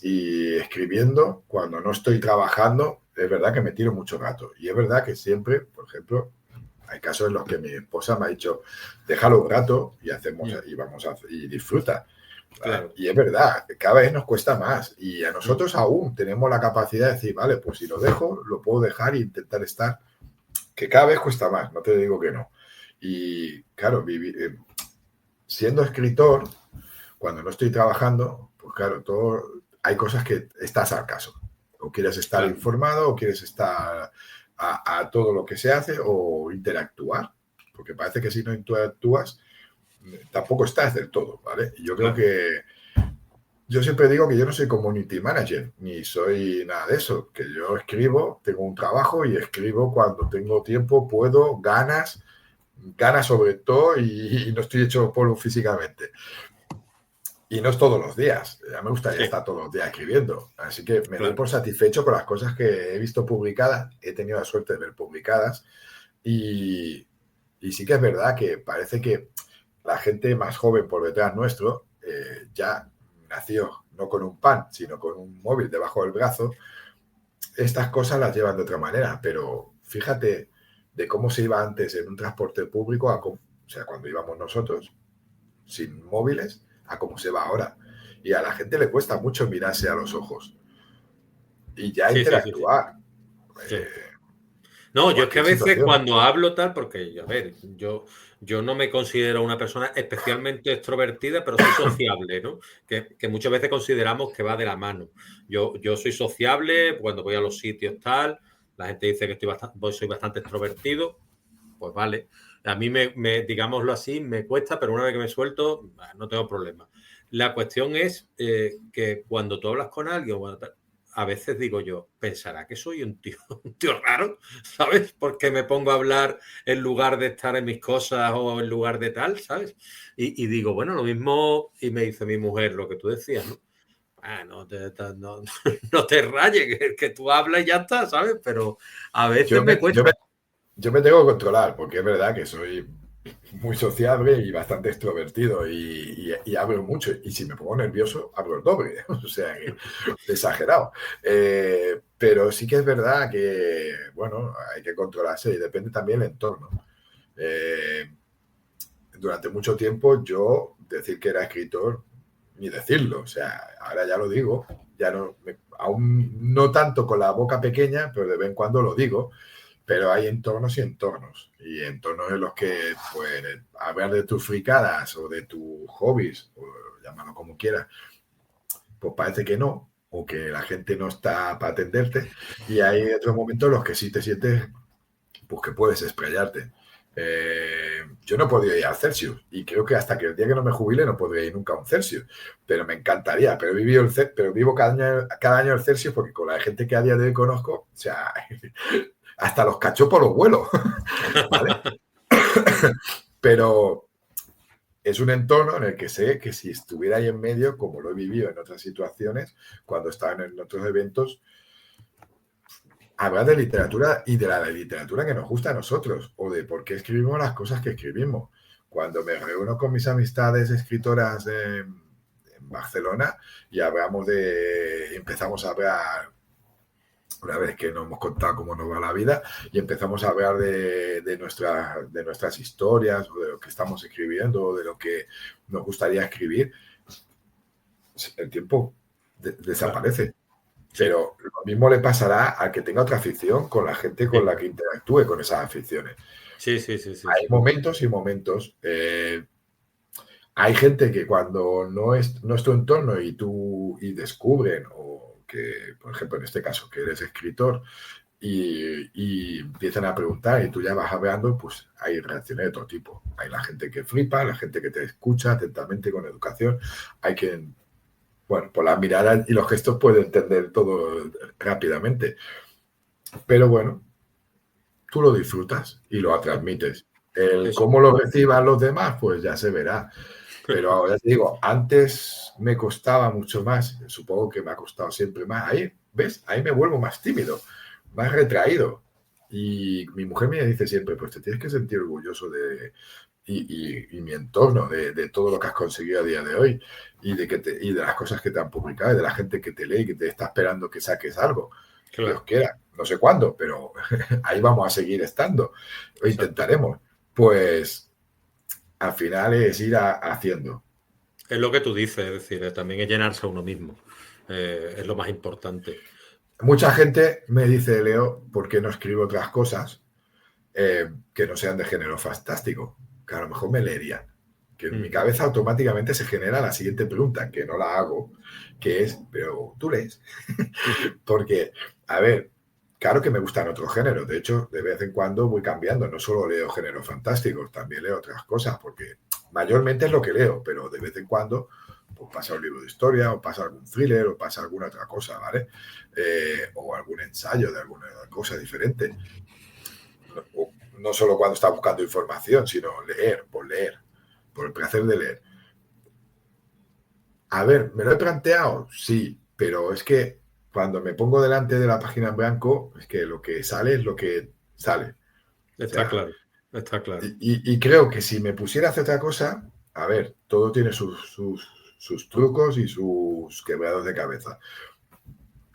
y escribiendo, cuando no estoy trabajando, es verdad que me tiro mucho rato. Y es verdad que siempre, por ejemplo, hay casos en los que mi esposa me ha dicho, déjalo un rato y hacemos y vamos y disfruta. ¿vale? claro, Y es verdad, cada vez nos cuesta más. Y a nosotros aún tenemos la capacidad de decir, vale, pues si lo dejo, lo puedo dejar e intentar estar, que cada vez cuesta más, no te digo que no. Y claro, siendo escritor, cuando no estoy trabajando, pues claro, hay cosas que estás al caso. O quieres estar claro, informado, o quieres estar a todo lo que se hace, o interactuar. Porque parece que si no interactúas, tampoco estás del todo, ¿vale? Y yo creo claro. que yo siempre digo que yo no soy community manager, ni soy nada de eso, que yo escribo, tengo un trabajo y escribo cuando tengo tiempo, puedo, ganas sobre todo y no estoy hecho polvo físicamente. Y no es todos los días, ya me gustaría Sí, estar todos los días escribiendo, así que me doy claro. por satisfecho con las cosas que he visto publicadas, he tenido la suerte de ver publicadas y, y sí que es verdad que parece que la gente más joven por detrás nuestro ya nació no con un pan, sino con un móvil debajo del brazo. Estas cosas las llevan de otra manera, pero fíjate de cómo se iba antes en un transporte público, o sea, cuando íbamos nosotros sin móviles, a cómo se va ahora. Y a la gente le cuesta mucho mirarse a los ojos y ya Sí, sí, sí, sí, interactuar sí. en No, yo es que a cualquier veces situación. cuando hablo tal, porque, a ver, yo no me considero una persona especialmente extrovertida, pero sí sociable, ¿no? Que muchas veces consideramos que va de la mano. Yo soy sociable cuando voy a los sitios tal, la gente dice que soy bastante extrovertido, pues vale. A mí, digámoslo así, me cuesta, pero una vez que me suelto, no tengo problema. La cuestión es que cuando tú hablas con alguien, a veces digo yo, pensará que soy un tío, un tío raro, ¿sabes? Porque me pongo a hablar en lugar de estar en mis cosas o en lugar de tal, ¿sabes? Y digo, bueno, lo mismo, y me dice mi mujer lo que tú decías, ¿no? No, no te rayes, que tú hablas y ya está, ¿sabes? Pero a veces Yo me, me yo me, cuesta. yo me tengo que controlar porque es verdad que soy muy sociable y bastante extrovertido y hablo mucho. Y si me pongo nervioso, hablo el doble. O sea, que exagerado. Pero sí que es verdad que, bueno, hay que controlarse y depende también el entorno. Eh, Durante mucho tiempo yo decir que era escritor, ni decirlo. O sea, ahora ya lo digo, ya no, aún no tanto con la boca pequeña, pero de vez en cuando lo digo. Pero hay entornos y entornos. Y entornos en los que, pues, hablar de tus fricadas o de tus hobbies, o llámalo como quieras, pues parece que no, o que la gente no está para atenderte. Y hay otros momentos en los que sí te sientes, pues, que puedes explayarte. Yo no podría ir al Celsius y creo que hasta que el día que no me jubile no podría ir nunca a un Celsius, pero me encantaría, pero vivo cada año el Celsius porque con la gente que a día de hoy conozco, o sea, hasta los cachopos los vuelo, ¿vale? Pero es un entorno en el que sé que si estuviera ahí en medio, como lo he vivido en otras situaciones, cuando estaban en otros eventos, hablar de literatura y de la literatura que nos gusta a nosotros, o de por qué escribimos las cosas que escribimos. Cuando me reúno con mis amistades escritoras en Barcelona y empezamos a hablar, una vez que nos hemos contado cómo nos va la vida, y empezamos a hablar de nuestras historias, o de lo que estamos escribiendo, o de lo que nos gustaría escribir, el tiempo Claro, desaparece. sí, Pero lo mismo le pasará al que tenga otra afición con la gente con sí, la que interactúe con esas aficiones. sí, sí, sí, sí, Hay sí. momentos y momentos. Hay gente que cuando no es tu entorno y descubren, o que, por ejemplo, en este caso, que eres escritor y empiezan a preguntar y tú ya vas hablando, pues hay reacciones de todo tipo. Hay la gente que flipa, la gente que te escucha atentamente con educación. Hay quien, bueno, por la mirada y los gestos puede entender todo rápidamente. Pero bueno, tú lo disfrutas y lo transmites. El Eso. cómo lo reciban los demás, pues ya se verá. Pero ahora te digo, antes me costaba mucho más, supongo que me ha costado siempre más. Ahí, ¿ves? Ahí me vuelvo más tímido, más retraído. Y mi mujer me dice siempre, pues te tienes que sentir orgulloso y mi entorno, de todo lo que has conseguido a día de hoy y de las cosas que te han publicado y de la gente que te lee y que te está esperando que saques algo. Dios Claro, quiera, no sé cuándo, pero ahí vamos a seguir estando, o exacto. intentaremos. Pues al final es ir haciendo. Es lo que tú dices, es decir, también es llenarse a uno mismo. Es lo más importante. Mucha gente me dice, Leo, ¿por qué no escribo otras cosas que no sean de género fantástico? Que a lo mejor me leerían. Que en mi cabeza automáticamente se genera la siguiente pregunta, que no la hago, que es, pero ¿tú lees? Porque, a ver, claro que me gustan otros géneros. De hecho, de vez en cuando voy cambiando. No solo leo géneros fantásticos, también leo otras cosas, porque mayormente es lo que leo, pero de vez en cuando pues pasa un libro de historia, o pasa algún thriller, o pasa alguna otra cosa, ¿vale? O algún ensayo de alguna cosa diferente. No solo cuando está buscando información, sino leer, por el placer de leer. A ver, ¿me lo he planteado? Sí, pero es que cuando me pongo delante de la página en blanco, es que lo que sale es lo que sale. Está O sea, claro, está claro. y creo que si me pusiera a hacer otra cosa, a ver, todo tiene sus trucos y sus quebrados de cabeza.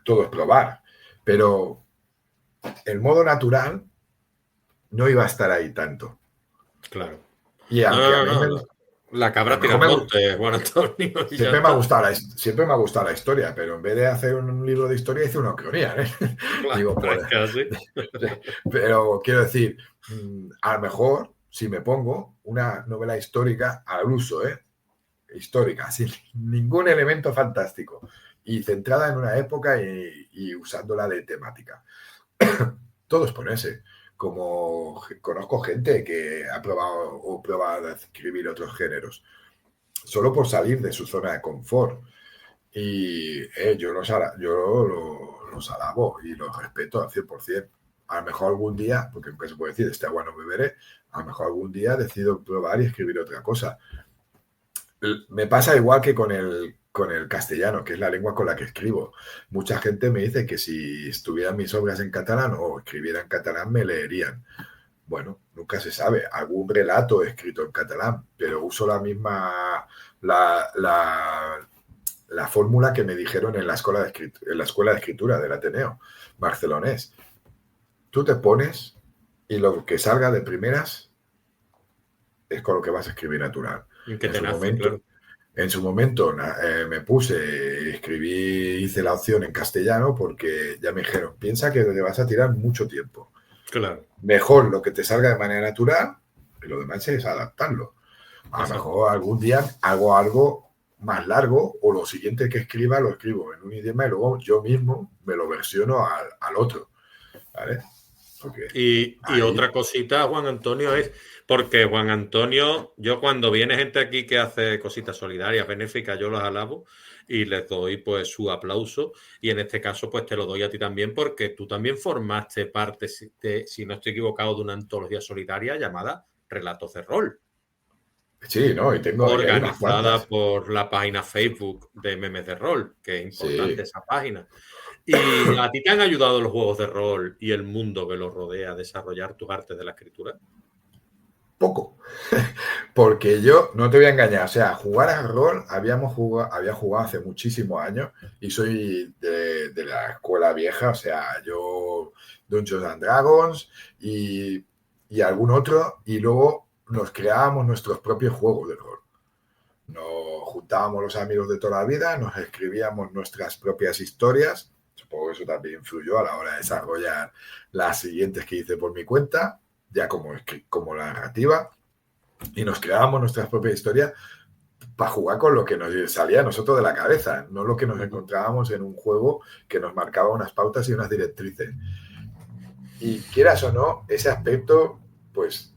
Todo es probar, pero el modo natural no iba a estar ahí tanto. Claro. Y aunque a mí No. La a cabra lo tira mejor al monte, Juan Antonio, y ya está. siempre me ha gustado la historia, pero en vez de hacer un libro de historia hice una cronía, ¿eh? Digo, Claro, es que así. pero quiero decir, a lo mejor si me pongo una novela histórica al uso, histórica, sin ningún elemento fantástico y centrada en una época y usándola de temática. Todo es ponerse. Como conozco gente que ha probado o prueba a escribir otros géneros, solo por salir de su zona de confort. Y yo los alabo y los respeto al 100%. A lo mejor algún día, porque nunca se puede decir, este agua no beberé, a lo mejor algún día decido probar y escribir otra cosa. Me pasa igual que con el castellano, que es la lengua con la que escribo. Mucha gente me dice que si estuvieran mis obras en catalán o escribiera en catalán, me leerían. Bueno, nunca se sabe. Algún relato he escrito en catalán, pero uso la misma, la fórmula que me dijeron en la escuela de escritura del Ateneo barcelonés. Tú te pones y lo que salga de primeras es con lo que vas a escribir natural. Que te nace, claro. En su momento me puse, escribí, hice la opción en castellano porque ya me dijeron, piensa que te vas a tirar mucho tiempo. Claro. Mejor lo que te salga de manera natural y lo demás es adaptarlo. A lo mejor algún día hago algo más largo o lo siguiente que escriba lo escribo en un idioma y luego yo mismo me lo versiono al otro. ¿Vale? Y otra cosita, Juan Antonio, es porque Juan Antonio, yo cuando viene gente aquí que hace cositas solidarias, benéficas, yo los alabo y les doy pues su aplauso, y en este caso pues te lo doy a ti también porque tú también formaste parte, si no estoy equivocado, de una antología solidaria llamada Relatos de Rol. Sí, ¿no? Y tengo ahí unas organizada cuantas. por la página Facebook de Memes de Rol, que es importante Sí. esa página. ¿Y a ti te han ayudado los juegos de rol y el mundo que los rodea a desarrollar tus artes de la escritura? Poco. Porque yo, no te voy a engañar, o sea, jugar al rol había jugado hace muchísimos años y soy de la escuela vieja, o sea, yo Dungeons and Dragons y algún otro, y luego nos creábamos nuestros propios juegos de rol. Nos juntábamos los amigos de toda la vida, nos escribíamos nuestras propias historias. Supongo que eso también influyó a la hora de desarrollar las siguientes que hice por mi cuenta, ya como la narrativa. Y nos creábamos nuestras propias historias para jugar con lo que nos salía a nosotros de la cabeza, no lo que nos encontrábamos en un juego que nos marcaba unas pautas y unas directrices. Y quieras o no, ese aspecto, pues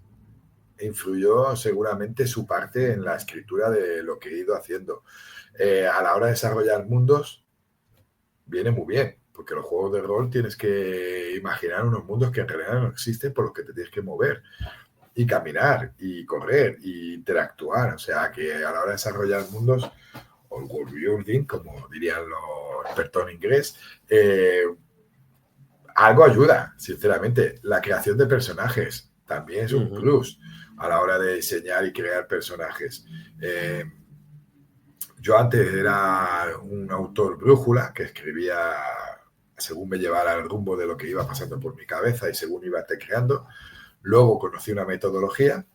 influyó seguramente su parte en la escritura de lo que he ido haciendo. A la hora de desarrollar mundos, viene muy bien, porque los juegos de rol tienes que imaginar unos mundos que en realidad no existen, por los que te tienes que mover y caminar y correr y interactuar. O sea, que a la hora de desarrollar mundos, o world building, como dirían los expertos en inglés, algo ayuda, sinceramente. La creación de personajes también es un plus a la hora de diseñar y crear personajes. Yo antes era un autor brújula que escribía según me llevara el rumbo de lo que iba pasando por mi cabeza y según iba creando. Luego conocí una metodología,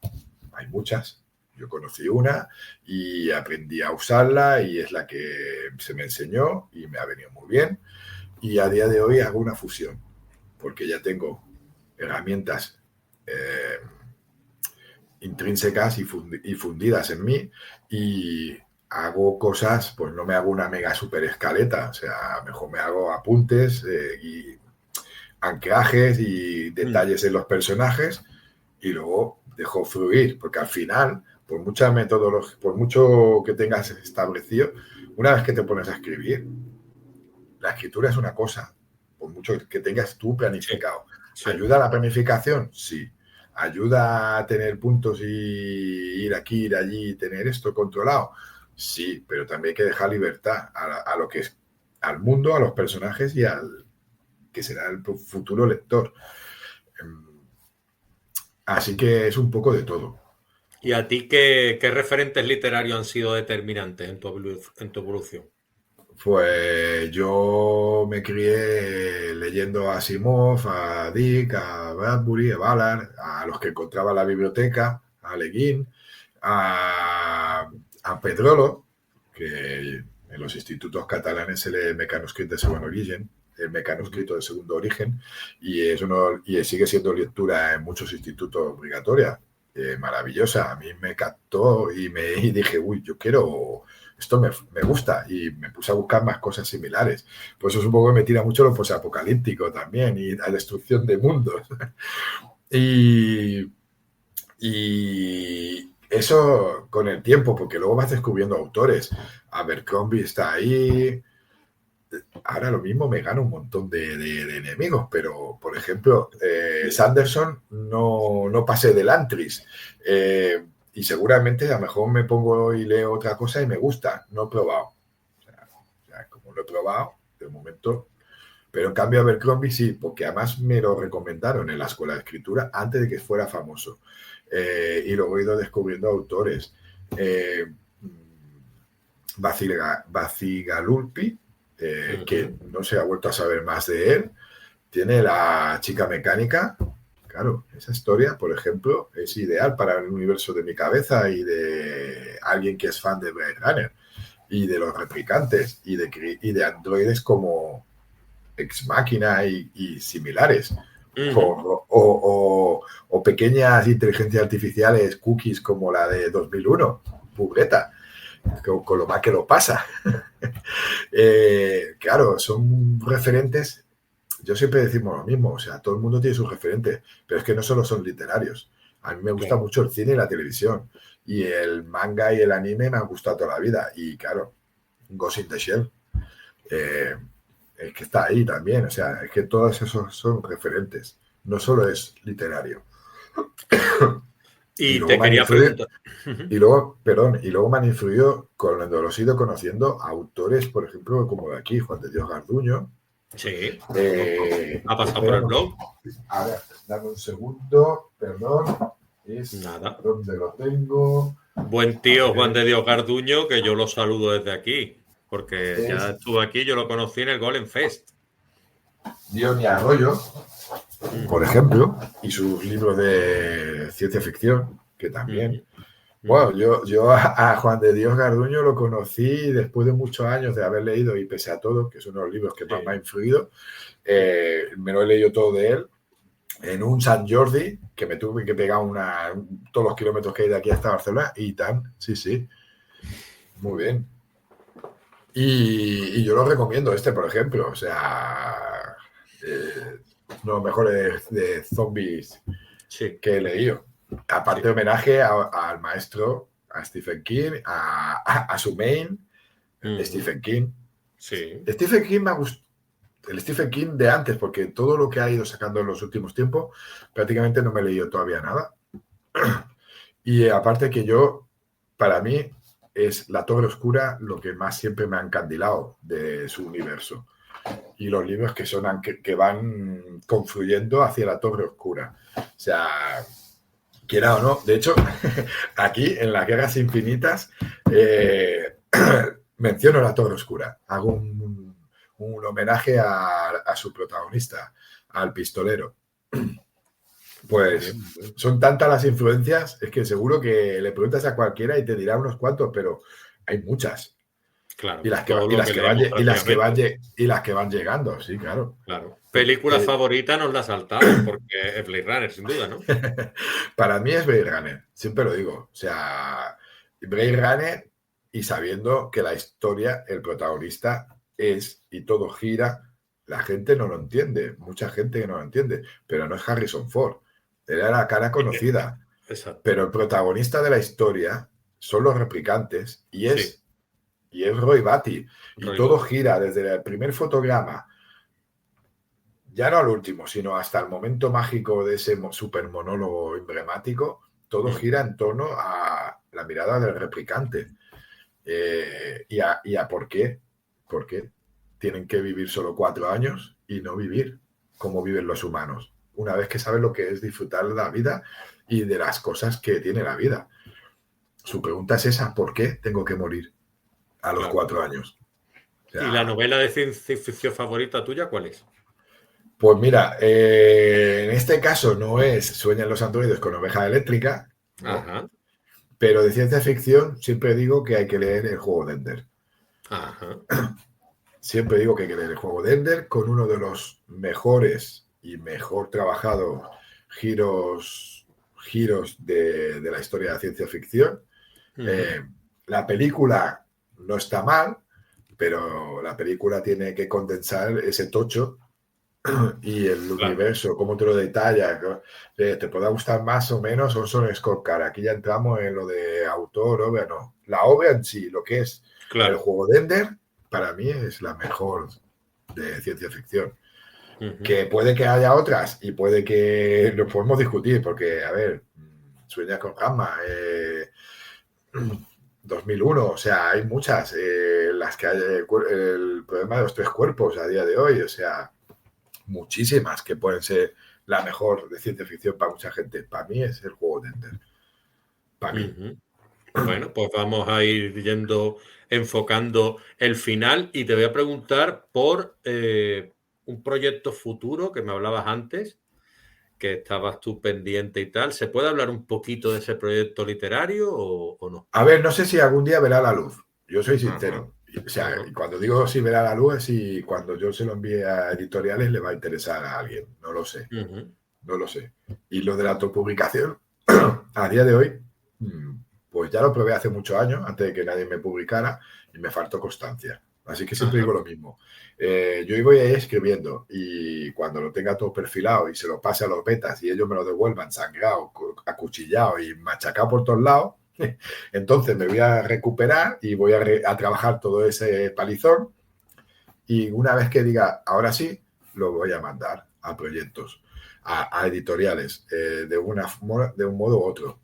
hay muchas, Yo conocí una y aprendí a usarla y es la que se me enseñó y me ha venido muy bien. Y a día de hoy hago una fusión, porque ya tengo herramientas intrínsecas y fundidas en mí y hago cosas, pues no me hago una mega super escaleta, o sea, mejor me hago apuntes y anclajes y detalles en los personajes y luego dejo fluir, porque al final, por mucha metodología, por mucho que tengas establecido, una vez que te pones a escribir, la escritura es una cosa, por mucho que tengas tú planificado. Sí, sí. ¿Ayuda a la planificación? Sí. ¿Ayuda a tener puntos y ir aquí, ir allí, tener esto controlado? Sí, pero también hay que dejar libertad a lo que es al mundo, a los personajes y al que será el futuro lector. Así que es un poco de todo. ¿Y a ti qué referentes literarios han sido determinantes en tu evolución? Pues yo me crié leyendo a Asimov, a Dick, a Bradbury, a Ballard, a los que encontraba en la biblioteca, a Le Guin, a Pedrolo, que en los institutos catalanes se lee Mecanoscrit de Segundo Origen, el Mecanoscrito de Segundo Origen, y sigue siendo lectura en muchos institutos obligatoria. Maravillosa, a mí me captó y dije, uy, yo quiero... Esto me gusta y me puse a buscar más cosas similares. Pues eso supongo que me tira mucho lo posapocalíptico también y la destrucción de mundos. y eso con el tiempo, porque luego vas descubriendo autores. Abercrombie está ahí. Ahora lo mismo me gana un montón de enemigos, pero por ejemplo, Sanderson no pasé del Antris. Y seguramente a lo mejor me pongo y leo otra cosa y me gusta. No he probado. O sea, como lo he probado, de momento. Pero en cambio Abercrombie sí, porque además me lo recomendaron en la escuela de escritura antes de que fuera famoso. Y luego he ido descubriendo autores. Bacigalupi, que no se ha vuelto a saber más de él. Tiene La chica mecánica. Claro, esa historia, por ejemplo, es ideal para el universo de mi cabeza y de alguien que es fan de Blade Runner y de los replicantes y de androides como Ex Machina y similares. O pequeñas inteligencias artificiales, cookies como la de 2001, Pugreta, con lo mal que lo pasa. Claro, son referentes. Yo siempre decimos lo mismo, o sea, todo el mundo tiene sus referentes, pero es que no solo son literarios. A mí me gusta mucho el cine y la televisión, y el manga y el anime me han gustado toda la vida, y claro, Ghost in the Shell, es que está ahí también, o sea, es que todos esos son referentes, no solo es literario. Y te quería preguntar. Y luego me han influido cuando los he ido conociendo autores, por ejemplo, como de aquí, Juan de Dios Garduño. Sí. ¿Ha pasado por el blog? A ver, dame un segundo, perdón. Nada. ¿Dónde lo tengo? Buen tío Juan de Dios Garduño, que yo lo saludo desde aquí, porque ya estuve aquí, yo lo conocí en el Golem Fest. Diony Arroyo, por ejemplo, y sus libros de ciencia ficción, que también. Bueno, yo a Juan de Dios Garduño lo conocí después de muchos años de haber leído, y pese a todo, que es uno de los libros que más me ha influido, me lo he leído todo de él, en un San Jordi, que me tuve que pegar todos los kilómetros que hay de aquí hasta Barcelona, y tan, sí, muy bien. Y yo lo recomiendo por ejemplo, o sea, uno de los mejores de zombies que he leído. Aparte de homenaje al maestro, a Stephen King, a su main, Stephen King. Sí. Stephen King me gustó. El Stephen King de antes, porque todo lo que ha ido sacando en los últimos tiempos, prácticamente no me he leído todavía nada. Y aparte que para mí, es La Torre Oscura lo que más siempre me ha encandilado de su universo. Y los libros que van confluyendo hacia La Torre Oscura. O sea, quiera o no. De hecho, aquí en las Guerras Infinitas menciono La Torre Oscura. Hago un homenaje a su protagonista, al pistolero. Pues Muy bien. son tantas las influencias, es que seguro que le preguntas a cualquiera y te dirá unos cuantos, pero hay muchas. Claro, Y las que, todo y lo las que que van, leemos prácticamente. y las que van llegando, sí, claro. Claro. Película Porque favorita nos la saltamos porque es Blade Runner, sin duda, ¿no? para mí es Blade Runner, siempre lo digo. O sea, Blade Runner y sabiendo que la historia, el protagonista es y todo gira, la gente no lo entiende, mucha gente que no lo entiende, pero no es Harrison Ford. Él era la cara conocida, Exacto. pero el protagonista de la historia son los replicantes Sí, y es Roy Batty. Y Roy todo Batty. gira desde el primer fotograma, ya no al último, sino hasta el momento mágico de ese super monólogo emblemático, todo Mm, gira en torno a la mirada del replicante. Y a por qué tienen que vivir solo 4 años y no vivir como viven los humanos. Una vez que saben lo que es disfrutar de la vida y de las cosas que tiene la vida. Su pregunta es esa, ¿por qué tengo que morir a los claro. 4 años? O ¿Y la sea, novela de ciencia ficción favorita tuya cuál es? pues mira, en este caso no es Sueñan los androides con oveja eléctrica, no, Ajá, pero de ciencia ficción siempre digo que hay que leer el juego de Ender. ajá. Siempre digo que hay que leer el juego de Ender con uno de los mejores y mejor trabajado giros de la historia de la ciencia ficción. Ujú, Eh, la película no está mal, pero la película tiene que condensar ese tocho y el claro, universo, cómo te lo detalla, te pueda gustar más o menos, son scorecard. Aquí ya entramos en lo de autor, obra, no. La obra en sí, lo que es el claro. juego de Ender, para mí es la mejor de ciencia ficción. Ujú, Que puede que haya otras y puede que lo podemos discutir, porque, a ver, Sueña con Gamma, 2001, o sea, hay muchas, las que hay, el problema de los tres cuerpos a día de hoy, o sea, muchísimas que pueden ser la mejor de ciencia ficción para mucha gente. Para mí es el juego de Ender. Para mí. ujú. Bueno, pues vamos a ir yendo, enfocando el final y te voy a preguntar por un proyecto futuro que me hablabas antes, que estabas tú pendiente y tal. ¿Se puede hablar un poquito de ese proyecto literario o no? A ver, no sé si algún día verá la luz. Yo soy Ajá, sincero. O sea, ajá, y cuando digo si verá la luz es si cuando yo se lo envíe a editoriales le va a interesar a alguien. No lo sé. ujú, No lo sé. Y lo de la autopublicación, a día de hoy, pues ya lo probé hace muchos años, antes de que nadie me publicara, y me faltó constancia. Así que siempre digo ajá, lo mismo. Yo voy a ir escribiendo y cuando lo tenga todo perfilado y se lo pase a los betas y ellos me lo devuelvan sangrado, acuchillado y machacado por todos lados, entonces me voy a recuperar y voy a trabajar todo ese palizón y una vez que diga, ahora sí, lo voy a mandar a proyectos, a editoriales, de un modo u otro.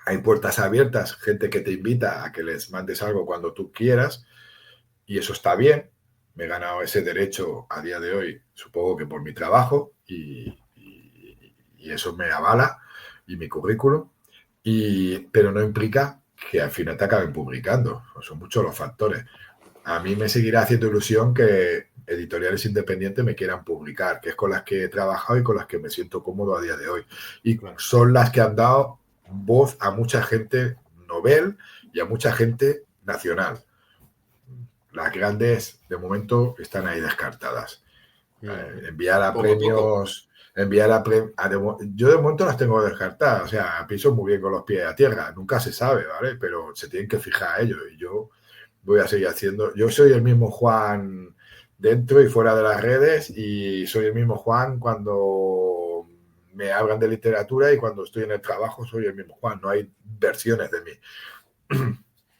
Hay puertas abiertas, gente que te invita a que les mandes algo cuando tú quieras y eso está bien. Me he ganado ese derecho a día de hoy, supongo que por mi trabajo y eso me avala y mi currículum, pero no implica que al final te acaben publicando. Son muchos los factores. A mí me seguirá haciendo ilusión que editoriales independientes me quieran publicar, que es con las que he trabajado y con las que me siento cómodo a día de hoy. Y claro. son las que han dado voz a mucha gente novel y a mucha gente nacional. Las grandes, de momento, están ahí descartadas. Ujú. Enviar a Poco a poco. premios, yo de momento las tengo descartadas, o sea, piso muy bien con los pies a tierra, nunca se sabe, ¿vale? Pero se tienen que fijar a ello y yo voy a seguir haciendo. Yo soy el mismo Juan dentro y fuera de las redes y soy el mismo Juan cuando me hablan de literatura y cuando estoy en el trabajo soy el mismo Juan. No hay versiones de mí.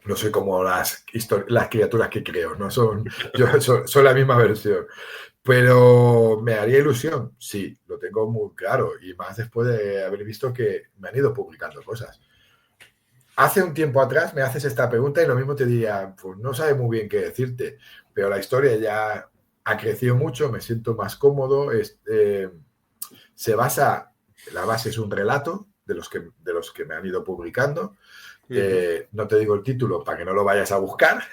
No soy como las criaturas que creo, no son, yo soy la misma versión. Pero me haría ilusión, sí, lo tengo muy claro y más después de haber visto que me han ido publicando cosas. Hace un tiempo atrás me haces esta pregunta y lo mismo te diría, pues no sabe muy bien qué decirte, pero la historia ya ha crecido mucho, me siento más cómodo, se basa, la base es un relato de los que me han ido publicando, Ujú. no te digo el título para que no lo vayas a buscar,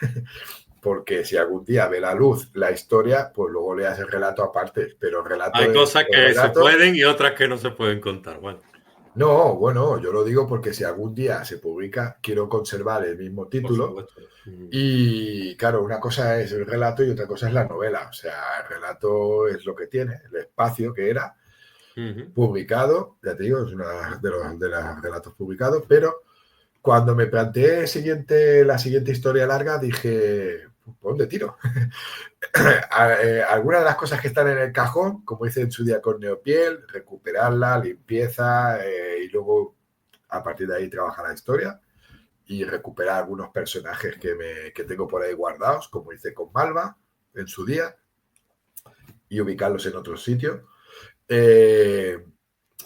porque si algún día ve la luz la historia, pues luego leas el relato aparte, pero el relato Hay es cosas el que se relato. pueden y otras que no se pueden contar. Bueno. No, bueno, yo lo digo porque si algún día se publica, quiero conservar el mismo Por título. supuesto. Y claro, una cosa es el relato y otra cosa es la novela. O sea, el relato es lo que tiene, el espacio que era publicado, ya te digo, es uno de los relatos publicados, pero cuando me planteé la siguiente historia larga, dije, ¿por dónde tiro? Algunas de las cosas que están en el cajón, como hice en su día con Neopiel, recuperarla, limpieza, y luego a partir de ahí trabajar la historia y recuperar algunos personajes que tengo por ahí guardados, como hice con Malva en su día, y ubicarlos en otro sitio.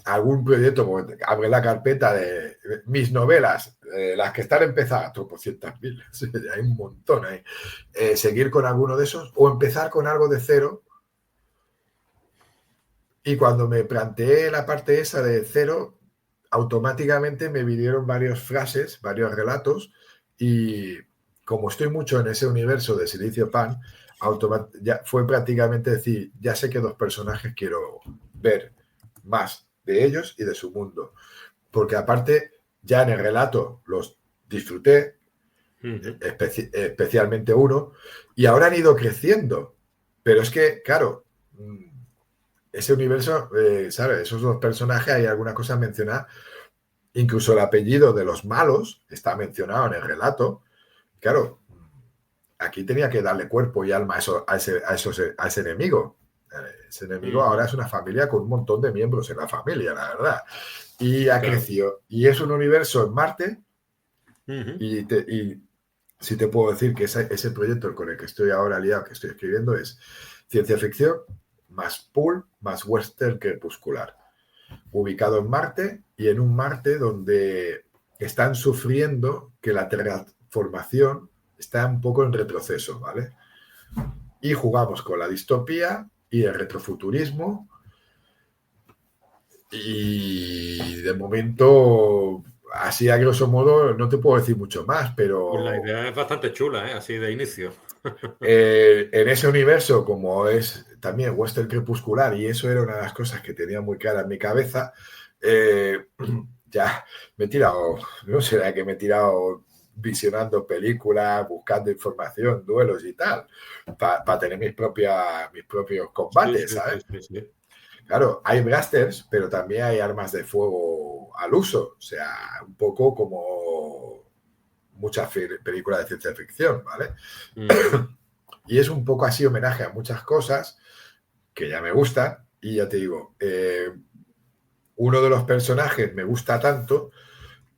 Algún proyecto, como abre la carpeta de mis novelas, las que están empezadas, tropocientas mil, hay un montón ahí. Seguir con alguno de esos o empezar con algo de cero. Y cuando me planteé la parte esa de cero, automáticamente me vinieron varias frases, varios relatos, y como estoy mucho en ese universo de Silicio Pan, ya fue prácticamente decir, ya sé que 2 personajes quiero ver más de ellos y de su mundo. Porque aparte, ya en el relato los disfruté, especialmente uno, y ahora han ido creciendo. Pero es que, claro, ese universo, ¿sabes? Esos 2 personajes, hay algunas cosas mencionadas. Incluso el apellido de los malos está mencionado en el relato. Claro, aquí tenía que darle cuerpo y alma a ese enemigo. Ese enemigo ahora es una familia con un montón de miembros en la familia, la verdad. Y ha crecido. Y es un universo en Marte. Y sí te puedo decir que ese proyecto con el que estoy ahora liado, que estoy escribiendo, es ciencia ficción más pulp más western crepuscular. Ubicado en Marte y en un Marte donde están sufriendo que la terraformación está un poco en retroceso, ¿vale? Y jugamos con la distopía y el retrofuturismo y de momento, así a grosso modo, no te puedo decir mucho más, pero Pues la idea es bastante chula, así de inicio. en ese universo, como es también western crepuscular, y eso era una de las cosas que tenía muy clara en mi cabeza, ya me he tirado, no será que me he tirado visionando películas, buscando información, duelos y tal, para tener mis propios combates, ¿sabes? Sí. Claro, hay blasters, pero también hay armas de fuego al uso, o sea, un poco como muchas películas de ciencia ficción, ¿vale? Y es un poco así homenaje a muchas cosas que ya me gustan, y ya te digo, uno de los personajes me gusta tanto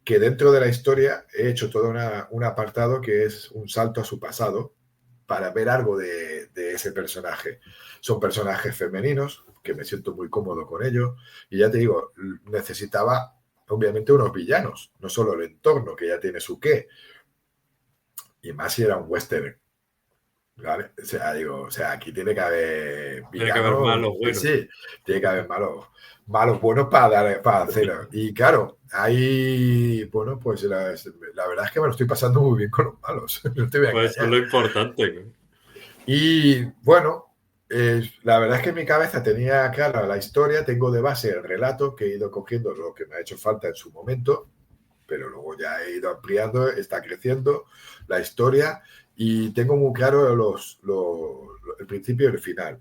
que dentro de la historia he hecho todo un apartado que es un salto a su pasado para ver algo de ese personaje. Son personajes femeninos, que me siento muy cómodo con ellos, y ya te digo, necesitaba obviamente unos villanos, no solo el entorno, que ya tiene su qué, y más si era un western. ¿Vale? O sea, aquí tiene que haber Tiene que haber villanos, malos buenos. sí, tiene que haber malos buenos para hacer. Y claro, ahí, bueno, pues la verdad es que me lo estoy pasando muy bien con los malos, no te voy a Pues eso es engañar. lo importante. Y bueno, la verdad es que en mi cabeza tenía clara la historia, tengo de base el relato que he ido cogiendo lo que me ha hecho falta en su momento, pero luego ya he ido ampliando, está creciendo la historia y tengo muy claro el principio y el final.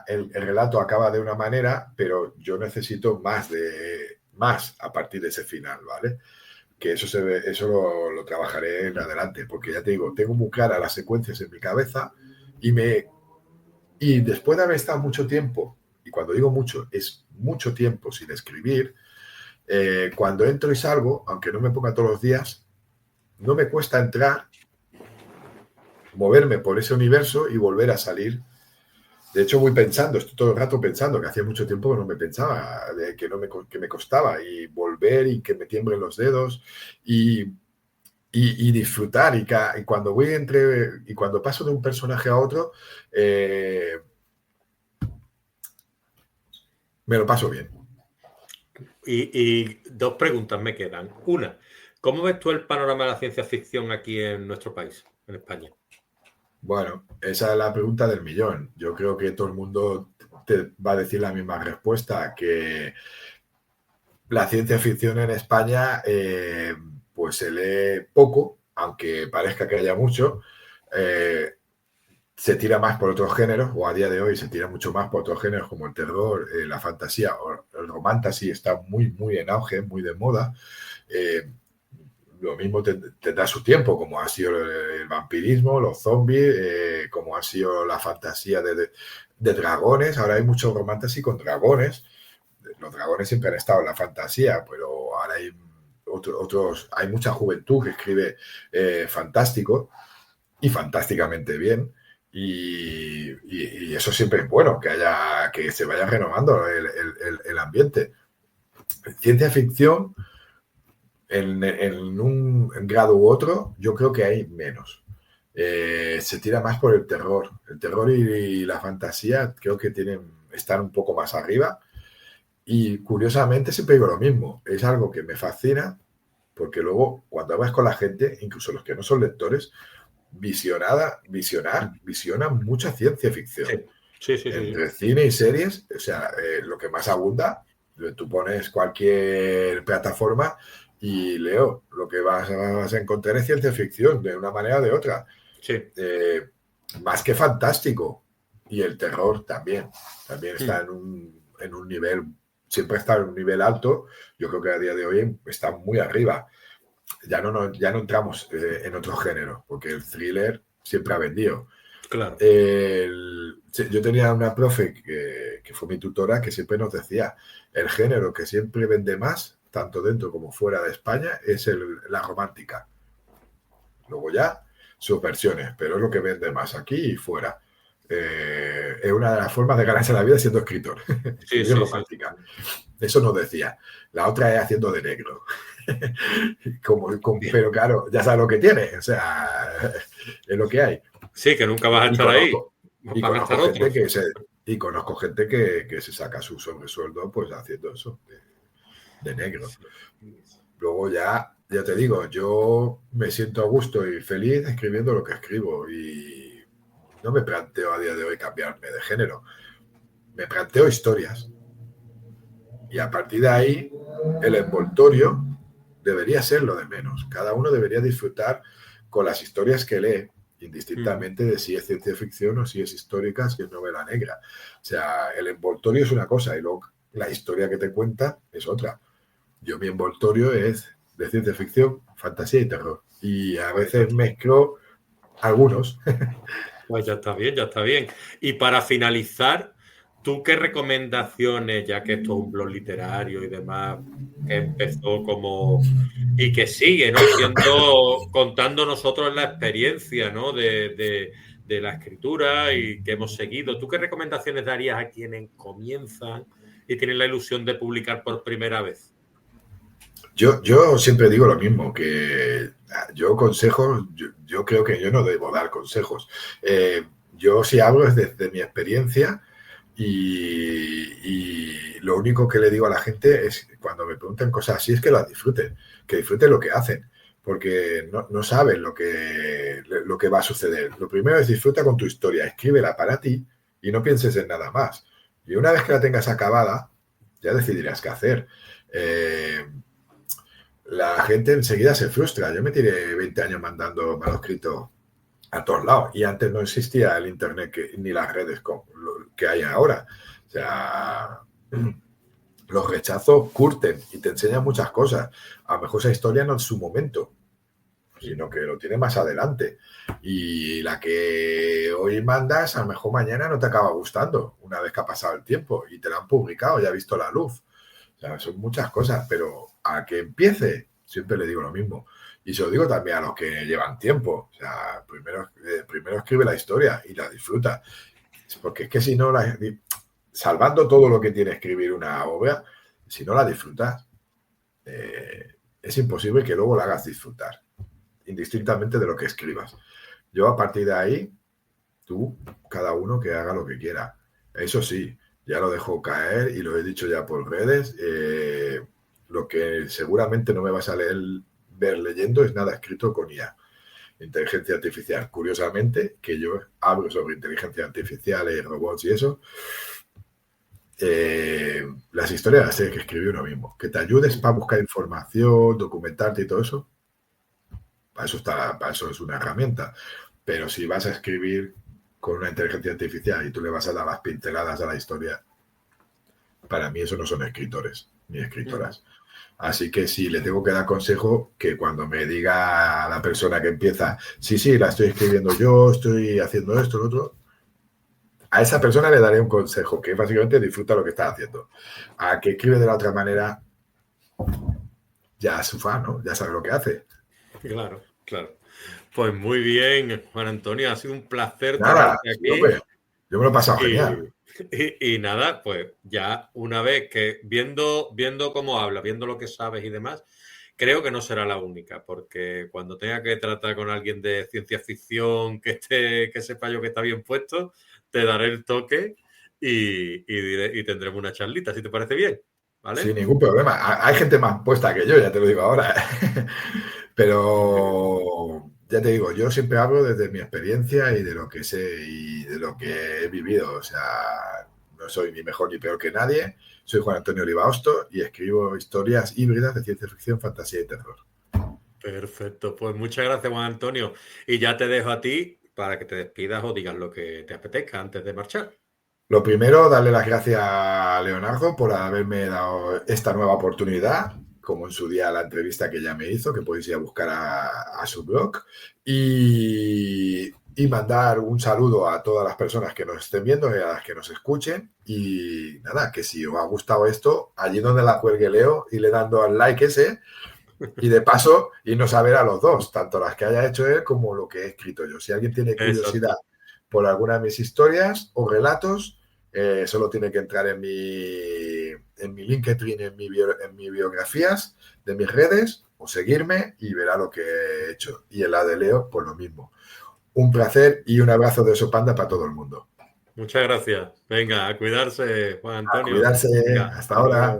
El relato acaba de una manera, pero yo necesito más a partir de ese final, ¿vale? Que eso lo trabajaré en adelante, porque ya te digo, tengo muy claras las secuencias en mi cabeza y después de haber estado mucho tiempo, y cuando digo mucho, es mucho tiempo sin escribir, cuando entro y salgo, aunque no me ponga todos los días, no me cuesta entrar, moverme por ese universo y volver a salir. De hecho, estoy todo el rato pensando, que hacía mucho tiempo que no me pensaba, que me costaba, y volver y que me tiemblen los dedos y disfrutar. Y cuando y cuando paso de un personaje a otro, me lo paso bien. Y 2 preguntas me quedan. Una, ¿cómo ves tú el panorama de la ciencia ficción aquí en nuestro país? en España? Bueno, esa es la pregunta del millón. Yo creo que todo el mundo te va a decir la misma respuesta, que la ciencia ficción en España pues se lee poco, aunque parezca que haya mucho. Se tira más por otros géneros, o a día de hoy se tira mucho más por otros géneros como el terror, la fantasía o el romantasy está muy, muy en auge, muy de moda. Eh, lo mismo tendrá su tiempo, como ha sido el vampirismo, los zombies, como ha sido la fantasía de dragones. Ahora hay mucho romantasy con dragones. Los dragones siempre han estado en la fantasía, pero ahora hay hay mucha juventud que escribe fantástico y fantásticamente bien. Y eso siempre es bueno, que se vaya renovando el ambiente. Ciencia ficción, en un grado u otro, yo creo que hay menos. Se tira más por el terror. El terror y la fantasía creo que están un poco más arriba. Y curiosamente siempre digo lo mismo. Es algo que me fascina porque luego cuando hablas con la gente, incluso los que no son lectores, visionan mucha ciencia ficción. Sí. Sí. Entre cine y series, o sea, lo que más abunda, tú pones cualquier plataforma y leo, lo que vas a encontrar es ciencia ficción, de una manera o de otra. Sí. Más que fantástico. Y el terror también está en un nivel, siempre está en un nivel alto. Yo creo que a día de hoy está muy arriba. Ya no entramos en otro género, porque el thriller siempre ha vendido. Claro. Yo tenía una profe que fue mi tutora, que siempre nos decía, el género que siempre vende más, tanto dentro como fuera de España, es la romántica. Luego ya sus versiones, pero es lo que vende más aquí y fuera. Es una de las formas de ganarse la vida siendo escritor. Escribir romántica. Sí. Eso nos decía. La otra es haciendo de negro. Pero claro, ya sabes lo que tiene. O sea, es lo que hay. Sí, que nunca vas a estar ahí. Y conozco gente que se saca su sobresueldo pues haciendo eso, de negro. Luego ya te digo, yo me siento a gusto y feliz escribiendo lo que escribo y no me planteo a día de hoy cambiarme de género. Me planteo historias. Y a partir de ahí, el envoltorio debería ser lo de menos. Cada uno debería disfrutar con las historias que lee, indistintamente de si es ciencia ficción o si es histórica, si es novela negra. O sea, el envoltorio es una cosa y luego la historia que te cuenta es otra. Yo mi envoltorio es de ciencia ficción, fantasía y terror. Y a veces mezclo algunos. Pues ya está bien, ya está bien. Y para finalizar, ¿tú qué recomendaciones, ya que esto es un blog literario y demás, que empezó como... y que sigue, ¿no? Contando nosotros la experiencia, ¿no? De la escritura y que hemos seguido. ¿Tú qué recomendaciones darías a quienes comienzan y tienen la ilusión de publicar por primera vez? Yo siempre digo lo mismo, que yo consejos, yo creo que yo no debo dar consejos. Yo si hablo es desde mi experiencia y lo único que le digo a la gente es cuando me preguntan cosas así es que las disfruten, que disfruten lo que hacen, porque no saben lo que va a suceder. Lo primero es disfruta con tu historia, escríbela para ti y no pienses en nada más. Y una vez que la tengas acabada, ya decidirás qué hacer. La gente enseguida se frustra. Yo me tiré 20 años mandando manuscritos a todos lados y antes no existía el internet ni las redes que hay ahora. O sea, los rechazos curten y te enseñan muchas cosas. A lo mejor esa historia no es su momento, sino que lo tiene más adelante. Y la que hoy mandas, a lo mejor mañana no te acaba gustando una vez que ha pasado el tiempo y te la han publicado y ha visto la luz. O sea, son muchas cosas, pero a que empiece, siempre le digo lo mismo. Y se lo digo también a los que llevan tiempo. O sea, primero escribe la historia y la disfruta. Porque es que si no, salvando todo lo que tiene escribir una obra, si no la disfrutas, es imposible que luego la hagas disfrutar, indistintamente de lo que escribas. Yo a partir de ahí, cada uno que haga lo que quiera. Eso sí, ya lo dejo caer y lo he dicho ya por redes. Lo que seguramente no me vas a ver leyendo es nada escrito con IA. inteligencia artificial. Curiosamente, que yo hablo sobre inteligencia artificial y robots y eso, las historias las tienes que escribir uno mismo. Que te ayudes para buscar información, documentarte y todo eso, para eso es una herramienta. Pero si vas a escribir con una inteligencia artificial y tú le vas a dar las pinceladas a la historia, para mí eso no son escritores ni escritoras. Así que sí, le tengo que dar consejo que cuando me diga a la persona que empieza, sí, la estoy escribiendo yo, estoy haciendo esto, lo otro, a esa persona le daré un consejo, que básicamente disfruta lo que está haciendo. A que escribe de la otra manera, ya es su fan, ¿no? Ya sabe lo que hace. Claro, claro. Pues muy bien, Juan Antonio, ha sido un placer Nada, tenerte sí, aquí. hombre, yo me lo he pasado genial. Y nada, pues ya una vez que viendo cómo habla, viendo lo que sabes y demás, creo que no será la única, porque cuando tenga que tratar con alguien de ciencia ficción que sepa yo que está bien puesto, te daré el toque y tendremos una charlita, si te parece bien, Sin ¿vale? ningún problema. Hay gente más puesta que yo, ya te lo digo ahora. Pero ya te digo, yo siempre hablo desde mi experiencia y de lo que sé y de lo que he vivido. O sea, no soy ni mejor ni peor que nadie. Soy Juan Antonio Olivaosto y escribo historias híbridas de ciencia ficción, fantasía y terror. Perfecto, pues muchas gracias, Juan Antonio. Y ya te dejo a ti para que te despidas o digas lo que te apetezca antes de marchar. Lo primero, darle las gracias a Leonardo por haberme dado esta nueva oportunidad, como en su día la entrevista que ya me hizo, que podéis ir a buscar a su blog, y mandar un saludo a todas las personas que nos estén viendo y a las que nos escuchen. Y nada, que si os ha gustado esto, allí donde la cuelgue Leo, y le dando al like ese, y de paso, irnos a ver a los dos, tanto las que haya hecho él como lo que he escrito yo. Si alguien tiene curiosidad Exacto. por alguna de mis historias o relatos, solo tiene que entrar en mi LinkedIn, en mi biografías de mis redes, o seguirme y verá lo que he hecho. Y en la de Leo, pues lo mismo. Un placer y un abrazo de Oso Panda para todo el mundo. Muchas gracias. Venga, a cuidarse, Juan A Antonio. cuidarse. Venga, Hasta hasta luego. ahora.